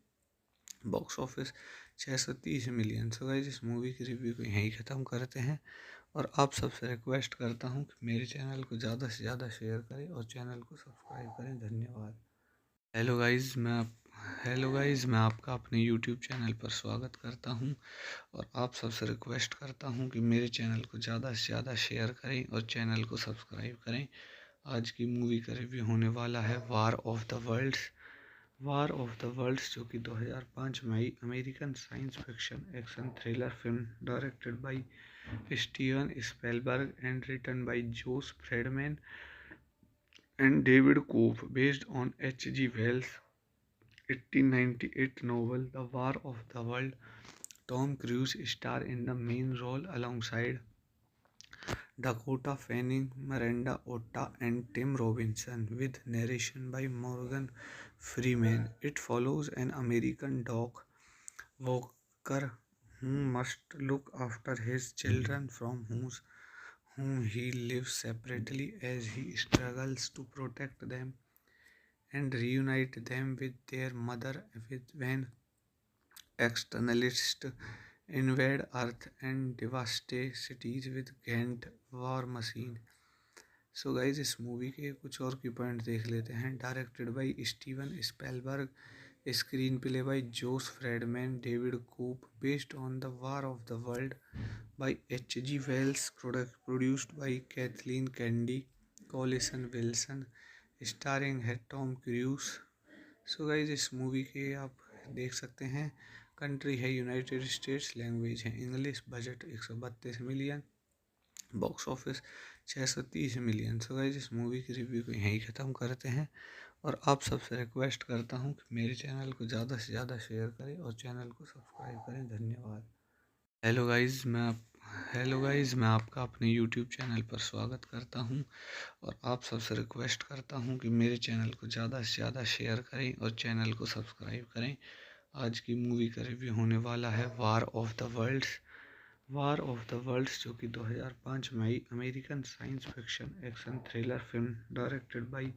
box office 630 million. सो guys, इस मूवी की रिव्यू को यहीं ख़त्म करते हैं और आप सबसे रिक्वेस्ट करता हूँ कि मेरे चैनल को ज़्यादा से ज़्यादा शेयर करें और चैनल को सब्सक्राइब करें। धन्यवाद। हेलो गाइज, मैं आपका अपने यूट्यूब चैनल पर स्वागत करता हूं और आप सबसे रिक्वेस्ट करता हूं कि मेरे चैनल को ज़्यादा से ज़्यादा शेयर करें और चैनल को सब्सक्राइब करें। आज की मूवी का रिव्यू होने वाला है वार ऑफ द वर्ल्ड्स, जो कि 2005 में आई American science fiction action thriller film directed by Steven Spielberg and written by Josh Friedman and David Cope, based on H.G. Wells' 1898 novel The War of the World. Tom Cruise star in the main role alongside Dakota Fanning, Miranda Otta, and Tim Robinson, with narration by Morgan Freeman. It follows an American dog walker who must look after his children from whom he lives separately as he struggles to protect them and reunite them with their mother when externalists invade Earth and devastate cities with Ghent war machine. So guys, इस movie के कुछ और की point देख लेते हैं। Directed by Steven Spielberg, screenplay by Josh Friedman, David Koepp, based on the war of the world by H.G. Wells, produced by Kathleen Kennedy, Collison Wilson, starring है Tom Cruise. So guys, इस movie के आप देख सकते हैं। Country है United States, language है English, budget 132 million, box office 630 million. सो guys, इस मूवी की रिव्यू को यहीं ख़त्म करते हैं और आप सबसे रिक्वेस्ट करता हूँ कि मेरे चैनल को ज़्यादा से ज़्यादा शेयर करें और चैनल को सब्सक्राइब करें। धन्यवाद। हेलो गाइज, मैं आपका अपने यूट्यूब चैनल पर स्वागत करता हूं और आप सबसे रिक्वेस्ट करता हूं कि मेरे चैनल को ज़्यादा से ज़्यादा शेयर करें और चैनल को सब्सक्राइब करें। आज की मूवी का रिव्यू होने वाला है वार ऑफ द वर्ल्ड्स, जो कि 2005 में आई American science fiction action thriller film directed by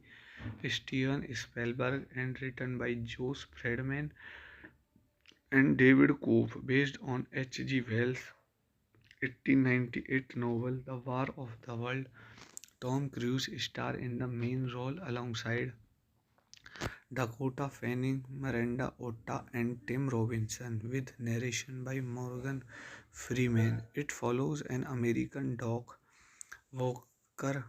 Steven Spielberg and written by Josh Friedman and David Cope, based on H.G. Wells' 1898 novel The War of the World. Tom Cruise star in the main role alongside Dakota Fanning, Miranda Otta, and Tim Robinson, with narration by Morgan Freeman. It follows an American dog walker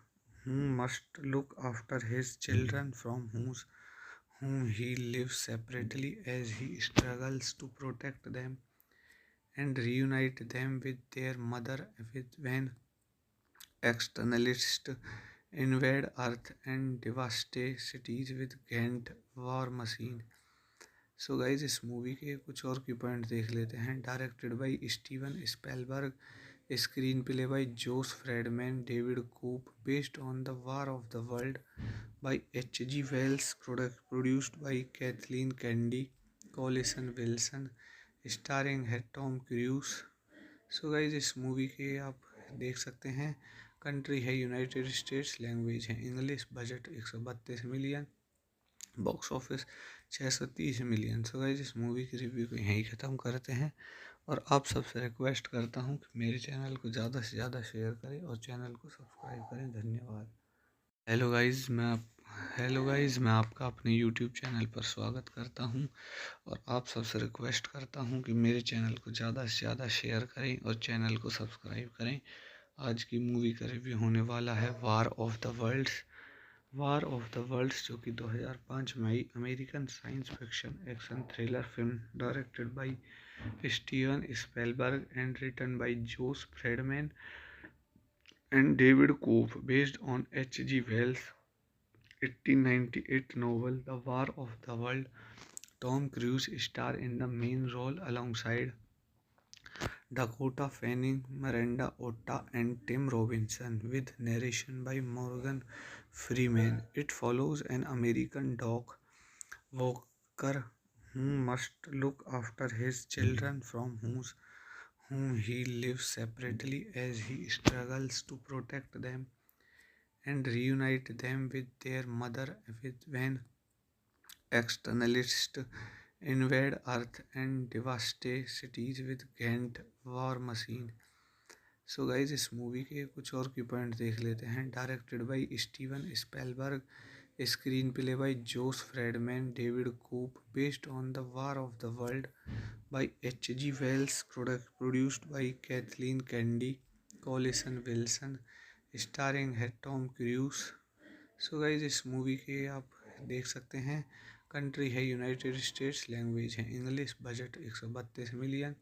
who must look after his children from whom he lives separately as he struggles to protect them and reunite them with their mother when externalists invade Earth and devastate cities with Ghent war machine. So guys, इस movie के कुछ और की point देख लेते हैं। Directed by Steven Spielberg, screenplay by Josh Friedman, David Koop, based on The War of the World by H.G. Wells, produced by Kathleen Kennedy, Collison Wilson, starring है Tom Cruise. So guys इस movie के आप देख सकते हैं, country है United States, language है English, budget 132 million, box office 630 million. सो guys इस मूवी की रिव्यू को यहीं ख़त्म करते हैं और आप सबसे रिक्वेस्ट करता हूँ कि मेरे चैनल को ज़्यादा से ज़्यादा शेयर करें और चैनल को सब्सक्राइब करें। धन्यवाद। हेलो गाइस, मैं आपका अपने यूट्यूब चैनल पर स्वागत करता हूं और आप सबसे रिक्वेस्ट करता हूं कि मेरे चैनल को ज़्यादा से ज़्यादा शेयर करें और चैनल को सब्सक्राइब करें। आज की मूवी का रिव्यू होने वाला है वार ऑफ द वर्ल्ड्स, जो कि 2005 में आई American science fiction action thriller film directed by Steven Spielberg and written by Josh Friedman and David Koop, based on H.G. Wells' 1898 novel The War of the World. Tom Cruise stars in the main role alongside Dakota Fanning, Miranda Otto, and Tim Robinson, with narration by Morgan Freeman. It follows an American dog walker who must look after his children from whom he lives separately as he struggles to protect them and reunite them with their mother when externalists invade Earth and devastate cities with Ghent war machine. So guys इस movie के कुछ और की point देख लेते हैं। Directed by Steven Spielberg, screenplay by Josh Friedman, David Koepp, based on the war of the world by H.G. Wells, produced by Kathleen Kennedy, Collison Wilson, starring है Tom Cruise. So guys इस movie के आप देख सकते हैं, country है United States, language है English, budget 132 million,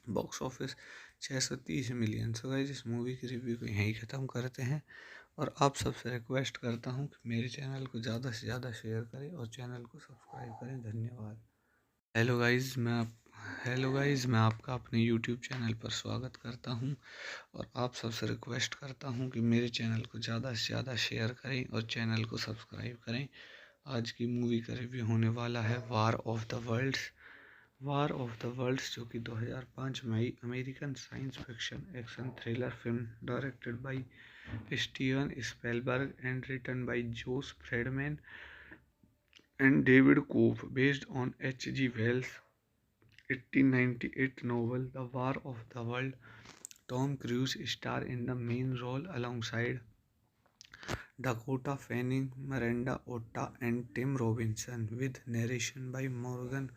box office 630 million. सो guys इस मूवी की रिव्यू को यहीं ख़त्म करते हैं और आप सबसे रिक्वेस्ट करता हूँ कि मेरे चैनल को ज़्यादा से ज़्यादा शेयर करें और चैनल को सब्सक्राइब करें। धन्यवाद। हेलो गाइस, मैं आपका अपने यूट्यूब चैनल पर स्वागत करता हूं और आप सबसे रिक्वेस्ट करता हूं कि मेरे चैनल को ज़्यादा से ज़्यादा शेयर करें और चैनल को सब्सक्राइब करें। आज की मूवी का रिव्यू होने वाला है वार ऑफ द वर्ल्ड्स, जो कि 2005 में आई American science fiction action thriller film directed by Steven Spielberg and written by Josh Friedman and David Koop, based on H.G. Wells' 1898 novel The War of the World. Tom Cruise stars in the main role alongside Dakota Fanning, Miranda Otto, and Tim Robinson, with narration by Morgan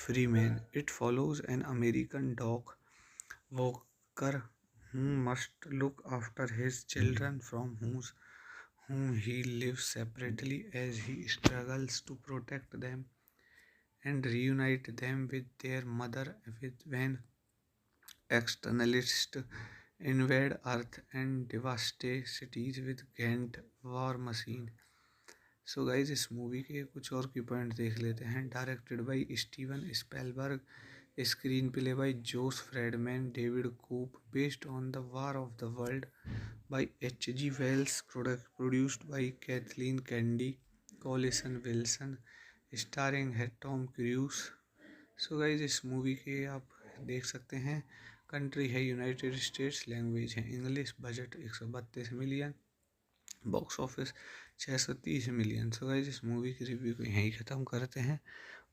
Freeman. It follows an American dog walker who must look after his children from whom he lives separately as he struggles to protect them and reunite them with their mother when externalists invade Earth and devastate cities with Ghent war machine. So guys इस movie के कुछ और की point देख लेते हैं। Directed by Steven Spielberg, screenplay by Josh Friedman, David Koepp, based on the war of the world by H.G. Wells, produced by Kathleen Kennedy, Collison Wilson, starring है Tom Cruise. So guys इस movie के आप देख सकते हैं, country है United States, language है English, budget 132 million, box office 630 million. सो guys इस मूवी की रिव्यू को यहीं ख़त्म करते हैं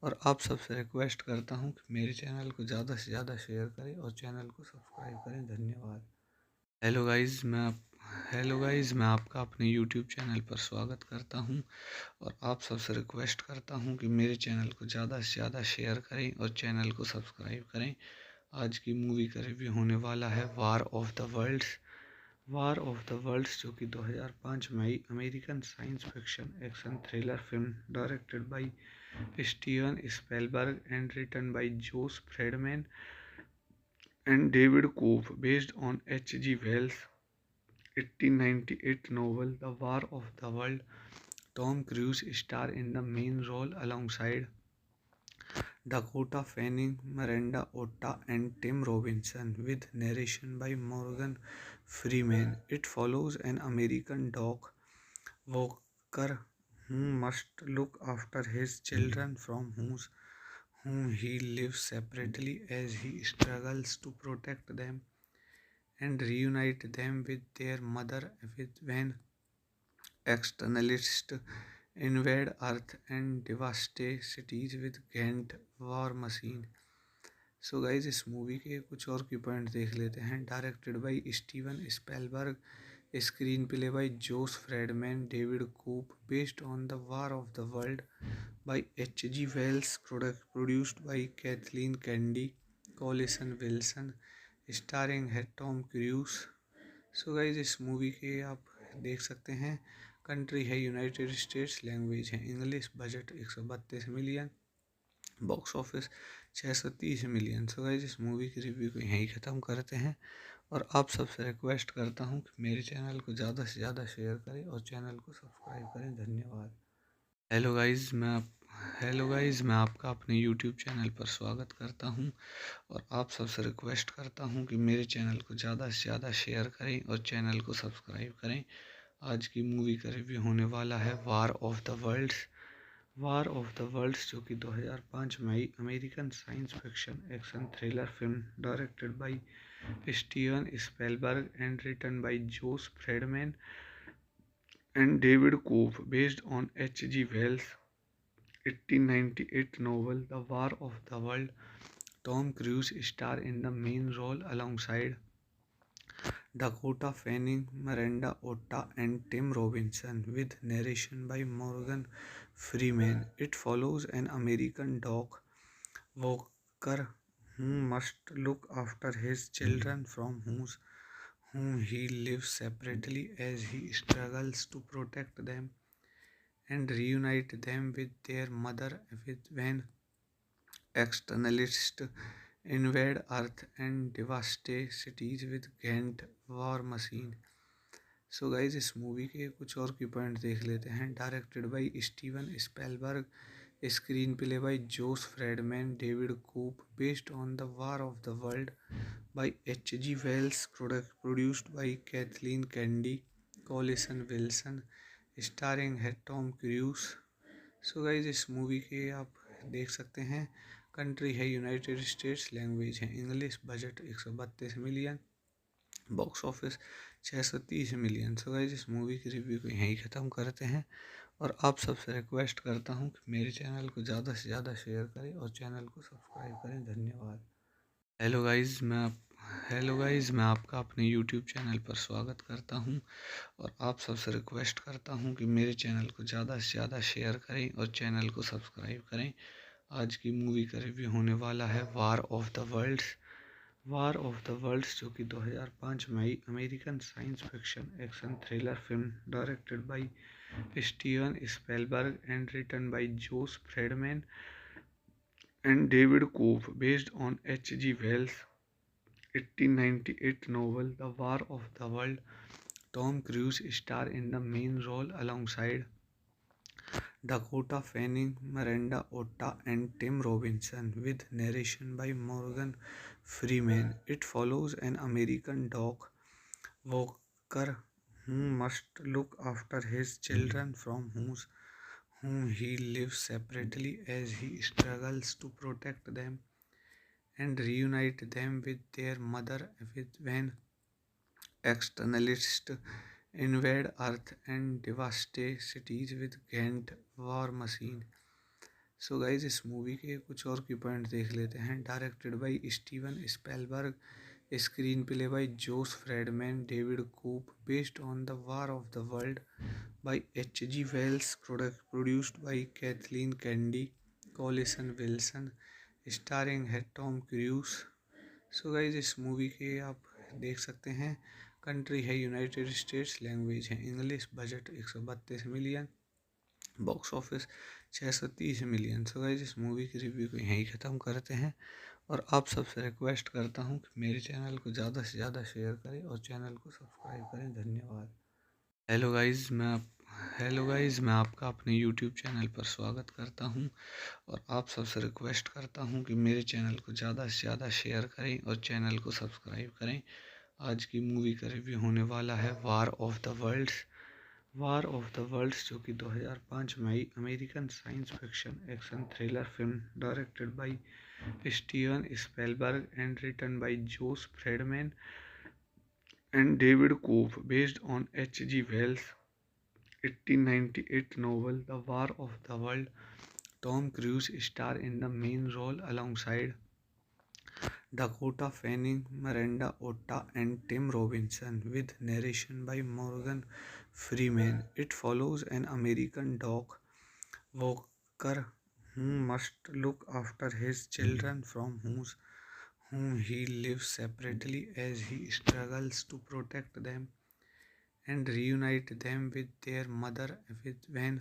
और आप सबसे रिक्वेस्ट करता हूँ कि मेरे चैनल को ज़्यादा से ज़्यादा शेयर करें और चैनल को सब्सक्राइब करें। धन्यवाद। हेलो गाइस, मैं आपका अपने यूट्यूब चैनल पर स्वागत करता हूं और आप सबसे रिक्वेस्ट करता हूं कि मेरे चैनल को ज़्यादा से ज़्यादा शेयर करें और चैनल को सब्सक्राइब करें। आज की मूवी का रिव्यू होने वाला है वार ऑफ द वर्ल्ड्स, जो कि 2005 में आई American science fiction action thriller film directed by Steven Spielberg and written by Josh Friedman and David Koop, based on H.G. Wells' 1898 novel The War of the World. Tom Cruise stars in the main role alongside Dakota Fanning, Miranda Otta, and Tim Robinson, with narration by Morgan Freeman. It follows an American dog walker who must look after his children whom he lives separately as he struggles to protect them and reunite them with their mother when externalists invade Earth and devastate cities with Ghent war machine. So guys इस movie के कुछ और की point देख लेते हैं। Directed by Steven Spielberg, screenplay by Josh Friedman, David Koepp, based on the war of the world by H.G. Wells, produced by Kathleen Kennedy, Collison Wilson, starring है Tom Cruise. So guys इस movie के आप देख सकते हैं। Country है United States, language है English, budget 132 million, box office 630 million. So guys इस मूवी की रिव्यू को यहीं ख़त्म करते हैं और आप सबसे रिक्वेस्ट करता हूँ कि मेरे चैनल को ज़्यादा से ज़्यादा शेयर करें और चैनल को सब्सक्राइब करें। धन्यवाद। हेलो गाइस, मैं आपका अपने यूट्यूब चैनल पर स्वागत करता हूं और आप सबसे रिक्वेस्ट करता हूं कि मेरे चैनल को ज़्यादा से ज़्यादा शेयर करें और चैनल को सब्सक्राइब करें। आज की मूवी का रिव्यू होने वाला है वार ऑफ द वर्ल्ड्स, जो कि 2005 में आई American science fiction action thriller film directed by Steven Spielberg and written by Josh Friedman and David Cope, based on H.G. Wells' 1898 novel The War of the World. Tom Cruise star in the main role alongside Dakota Fanning, Miranda Otta, and Tim Robinson, with narration by Morgan Freeman. It follows an American dog walker who must look after his children whom he lives separately as he struggles to protect them and reunite them with their mother when externalists invade Earth and devastate cities with Ghent war machine. So guys इस movie के कुछ और की point देख लेते हैं। Directed by Steven Spielberg, screenplay by Josh Friedman, David Koepp, based on the war of the world by H.G. Wells, produced by Kathleen Kennedy, Collison Wilson, starring है Tom Cruise. So guys इस movie के आप देख सकते हैं। Country है United States, language है English, budget 132 million, box office 630 million. सो guys इस मूवी की रिव्यू को यहीं ख़त्म करते हैं और आप सबसे रिक्वेस्ट करता हूँ कि मेरे चैनल को ज़्यादा से ज़्यादा शेयर करें और चैनल को सब्सक्राइब करें। धन्यवाद। हेलो गाइस, मैं आपका अपने यूट्यूब चैनल पर स्वागत करता हूं और आप सबसे रिक्वेस्ट करता हूं कि मेरे चैनल को ज़्यादा से ज़्यादा शेयर करें और चैनल को सब्सक्राइब करें। आज की मूवी का रिव्यू होने वाला है वार ऑफ द वर्ल्ड्स, जो कि 2005 में आई American science fiction action thriller film directed by Steven Spielberg and written by Josh Friedman and David Cope, based on H.G. Wells' 1898 novel The War of the World. Tom Cruise star in the main role alongside Dakota Fanning, Miranda Otta, and Tim Robinson, with narration by Morgan Freeman. It follows an American dog walker who must look after his children whom he lives separately as he struggles to protect them and reunite them with their mother when externalists invade Earth and devastate cities with Ghent war machine. So guys इस movie के कुछ और की point देख लेते हैं। Directed by Steven Spielberg, screenplay by Josh Friedman, David Koepp, based on the war of the world by H.G. Wells, produced by Kathleen Kennedy, Collison Wilson, starring है Tom Cruise. So guys इस movie के आप देख सकते हैं। Country है United States, language है English, budget 132 million, box office 630 million. सो guys इस मूवी की रिव्यू को यहीं ख़त्म करते हैं और आप सबसे रिक्वेस्ट करता हूँ कि मेरे चैनल को ज़्यादा से ज़्यादा शेयर करें और चैनल को सब्सक्राइब करें। धन्यवाद। हेलो गाइस, मैं आपका अपने यूट्यूब चैनल पर स्वागत करता हूं और आप सबसे रिक्वेस्ट करता हूं कि मेरे चैनल को ज़्यादा से ज़्यादा शेयर करें और चैनल को सब्सक्राइब करें। आज की मूवी का रिव्यू होने वाला है war of the worlds. War of the worlds जो कि 2005 में आई American science fiction action thriller film directed by Steven Spielberg and written by Josh Friedman and David Cope, based on H.G. Wells' 1898 novel The War of the World. Tom Cruise star in the main role alongside Dakota Fanning, Miranda Otta, and Tim Robinson, with narration by Morgan Freeman. It follows an American dog walker who must look after his children from whom he lives separately as he struggles to protect them and reunite them with their mother when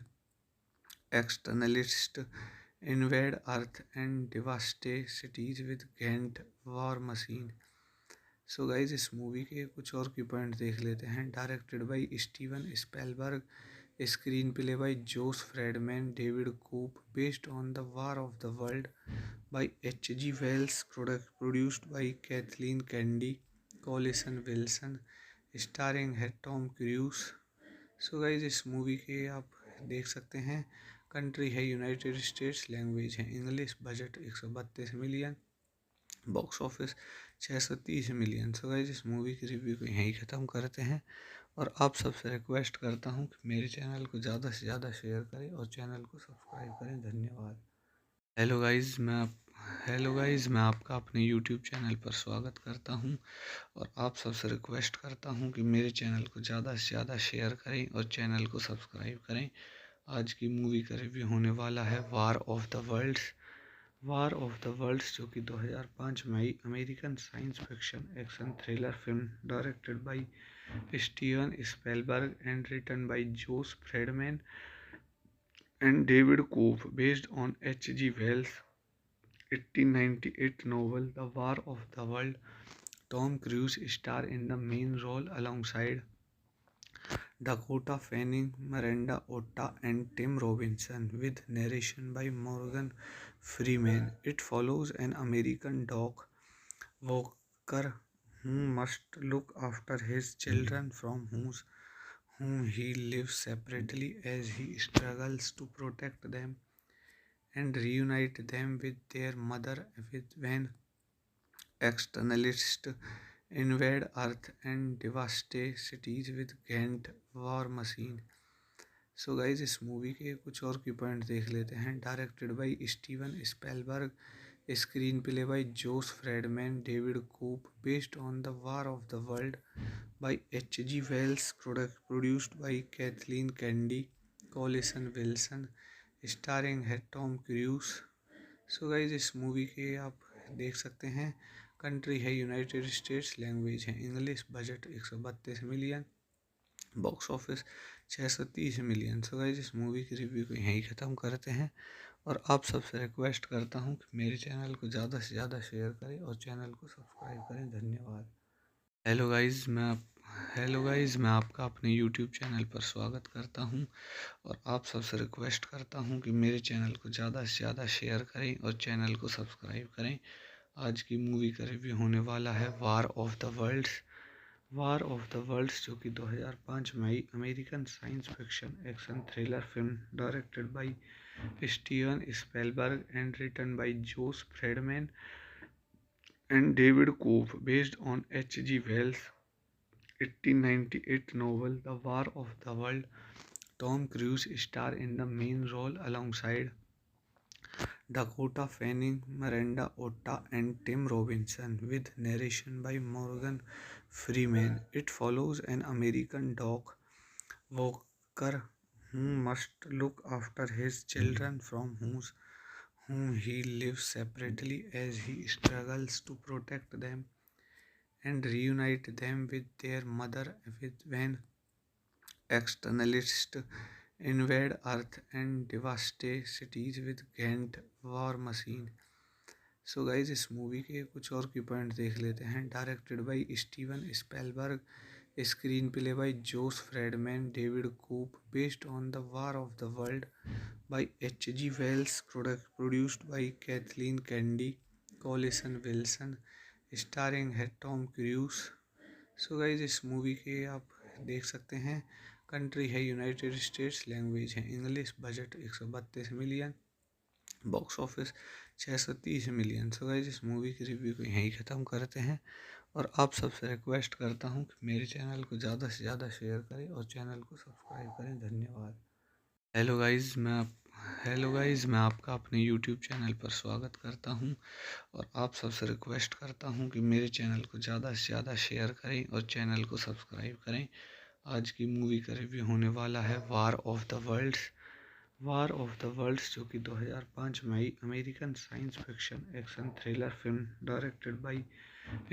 externalists invade Earth and devastate cities with Ghent war machine. So guys इस movie के कुछ और की point देख लेते हैं। Directed by Steven Spielberg, screenplay by Josh Friedman, David Koepp, based on the war of the world by H.G. Wells, produced by Kathleen Kennedy, Collison Wilson, starring है Tom Cruise. So guys इस movie के आप देख सकते हैं। Country है United States, language है English, budget 132 million, box office 630 million. सो guys इस मूवी की रिव्यू को यहीं ख़त्म करते हैं और आप सबसे रिक्वेस्ट करता हूँ कि मेरे चैनल को ज़्यादा से ज़्यादा शेयर करें और चैनल को सब्सक्राइब करें। धन्यवाद। हेलो गाइज, मैं आपका अपने यूट्यूब चैनल पर स्वागत करता हूं और आप सबसे रिक्वेस्ट करता हूं कि मेरे चैनल को ज़्यादा से ज़्यादा शेयर करें और चैनल को सब्सक्राइब करें। आज की मूवी का रिव्यू होने वाला है war of the worlds. War of the worlds जो कि 2005 में आई American science fiction action thriller film directed by Steven Spielberg and written by Josh Friedman and David Cope, based on H.G. Wells' 1898 novel The War of the World. Tom Cruise star in the main role alongside Dakota Fanning, Miranda Otta, and Tim Robinson, with narration by Morgan Freeman. It follows an American dog walker who must look after his children from whom he lives separately as he struggles to protect them and reunite them with their mother when externalists invade Earth and devastate cities with Ghent war machine. So guys इस movie के कुछ और की point देख लेते हैं। Directed by Steven Spielberg, screenplay by Josh Friedman, David Koepp, based on the war of the world by H.G. Wells, produced by Kathleen Kennedy, Collison Wilson, starring है Tom Cruise. So guys इस movie के आप देख सकते हैं। Country है United States, language है English, budget 132 million, box office 630 million. सो guys इस मूवी की रिव्यू को यहीं ख़त्म करते हैं और आप सबसे रिक्वेस्ट करता हूँ कि मेरे चैनल को ज़्यादा से ज़्यादा शेयर करें और चैनल को सब्सक्राइब करें। धन्यवाद। हेलो गाइज, मैं आपका अपने यूट्यूब चैनल पर स्वागत करता हूं और आप सबसे रिक्वेस्ट करता हूं कि मेरे चैनल को ज़्यादा से ज़्यादा शेयर करें और चैनल को सब्सक्राइब करें। आज की मूवी का रिव्यू होने वाला है war of the worlds. War of the worlds जो कि 2005 में आई American science fiction action thriller film directed by Steven Spielberg and written by Josh Friedman and David Cope, based on H.G. Wells' 1898 novel The War of the World. Tom Cruise star in the main role alongside Dakota Fanning, Miranda Otta, and Tim Robinson, with narration by Morgan Freeman. It follows an American dog walker who must look after his children from whom he lives separately as he struggles to protect them and reunite them with their mother when externalists invade Earth and devastate cities with Ghent war machine. So guys इस movie के कुछ और की point देख लेते हैं। Directed by Steven Spielberg, screenplay by Josh Friedman, David Koop, based on The War of the World by H.G. Wells, produced by Kathleen Kennedy, Collison Wilson, starring है Tom Cruise. So guys इस movie के आप देख सकते हैं। Country है United States, language है English, budget 132 million, box office 630 million. सो guys इस मूवी की रिव्यू को यहीं ख़त्म करते हैं और आप सबसे रिक्वेस्ट करता हूँ कि मेरे चैनल को ज़्यादा से ज़्यादा शेयर करें और चैनल को सब्सक्राइब करें। धन्यवाद। हेलो गाइस, मैं आपका अपने यूट्यूब चैनल पर स्वागत करता हूं और आप सबसे रिक्वेस्ट करता हूं कि मेरे चैनल को ज़्यादा से ज़्यादा शेयर करें और चैनल को सब्सक्राइब करें। आज की मूवी का रिव्यू होने वाला है वार ऑफ द वर्ल्ड्स, जो कि 2005 में आई American science fiction action thriller film directed by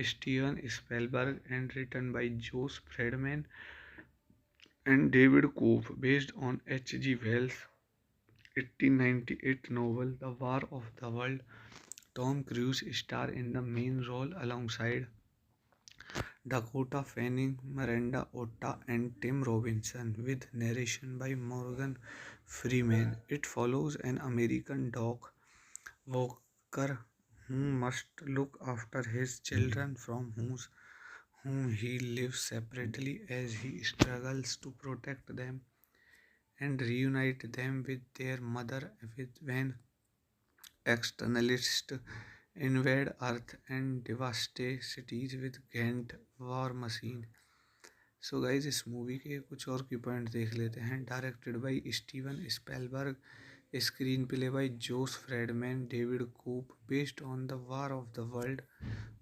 Steven Spielberg and written by Josh Friedman and David Koop, based on H.G. Wells' 1898 novel The War of the World. Tom Cruise stars in the main role alongside Dakota Fanning, Miranda Otto, and Tim Robinson, with narration by Morgan Freeman. It follows an American dog walker who must look after his children from whom he lives separately as he struggles to protect them and reunite them with their mother when externalists invade Earth and devastate cities with Ghent war machine. So guys इस movie के कुछ और की point देख लेते हैं। Directed by Steven Spielberg, screenplay by Josh Friedman, David Koepp, based on the war of the world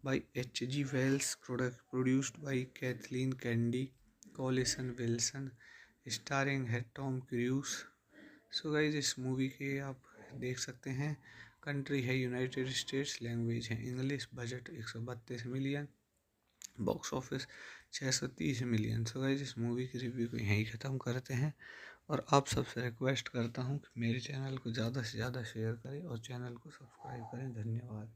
by H.G. Wells, produced by Kathleen Kennedy, Collison Wilson, starring है Tom Cruise. So guys इस movie के आप देख सकते हैं। Country है United States, language है English, budget 132 million, box office 630 million. सो guys इस मूवी की रिव्यू को यहीं ख़त्म करते हैं और आप सबसे रिक्वेस्ट करता हूँ कि मेरे चैनल को ज़्यादा से ज़्यादा शेयर करें और चैनल को सब्सक्राइब करें। धन्यवाद।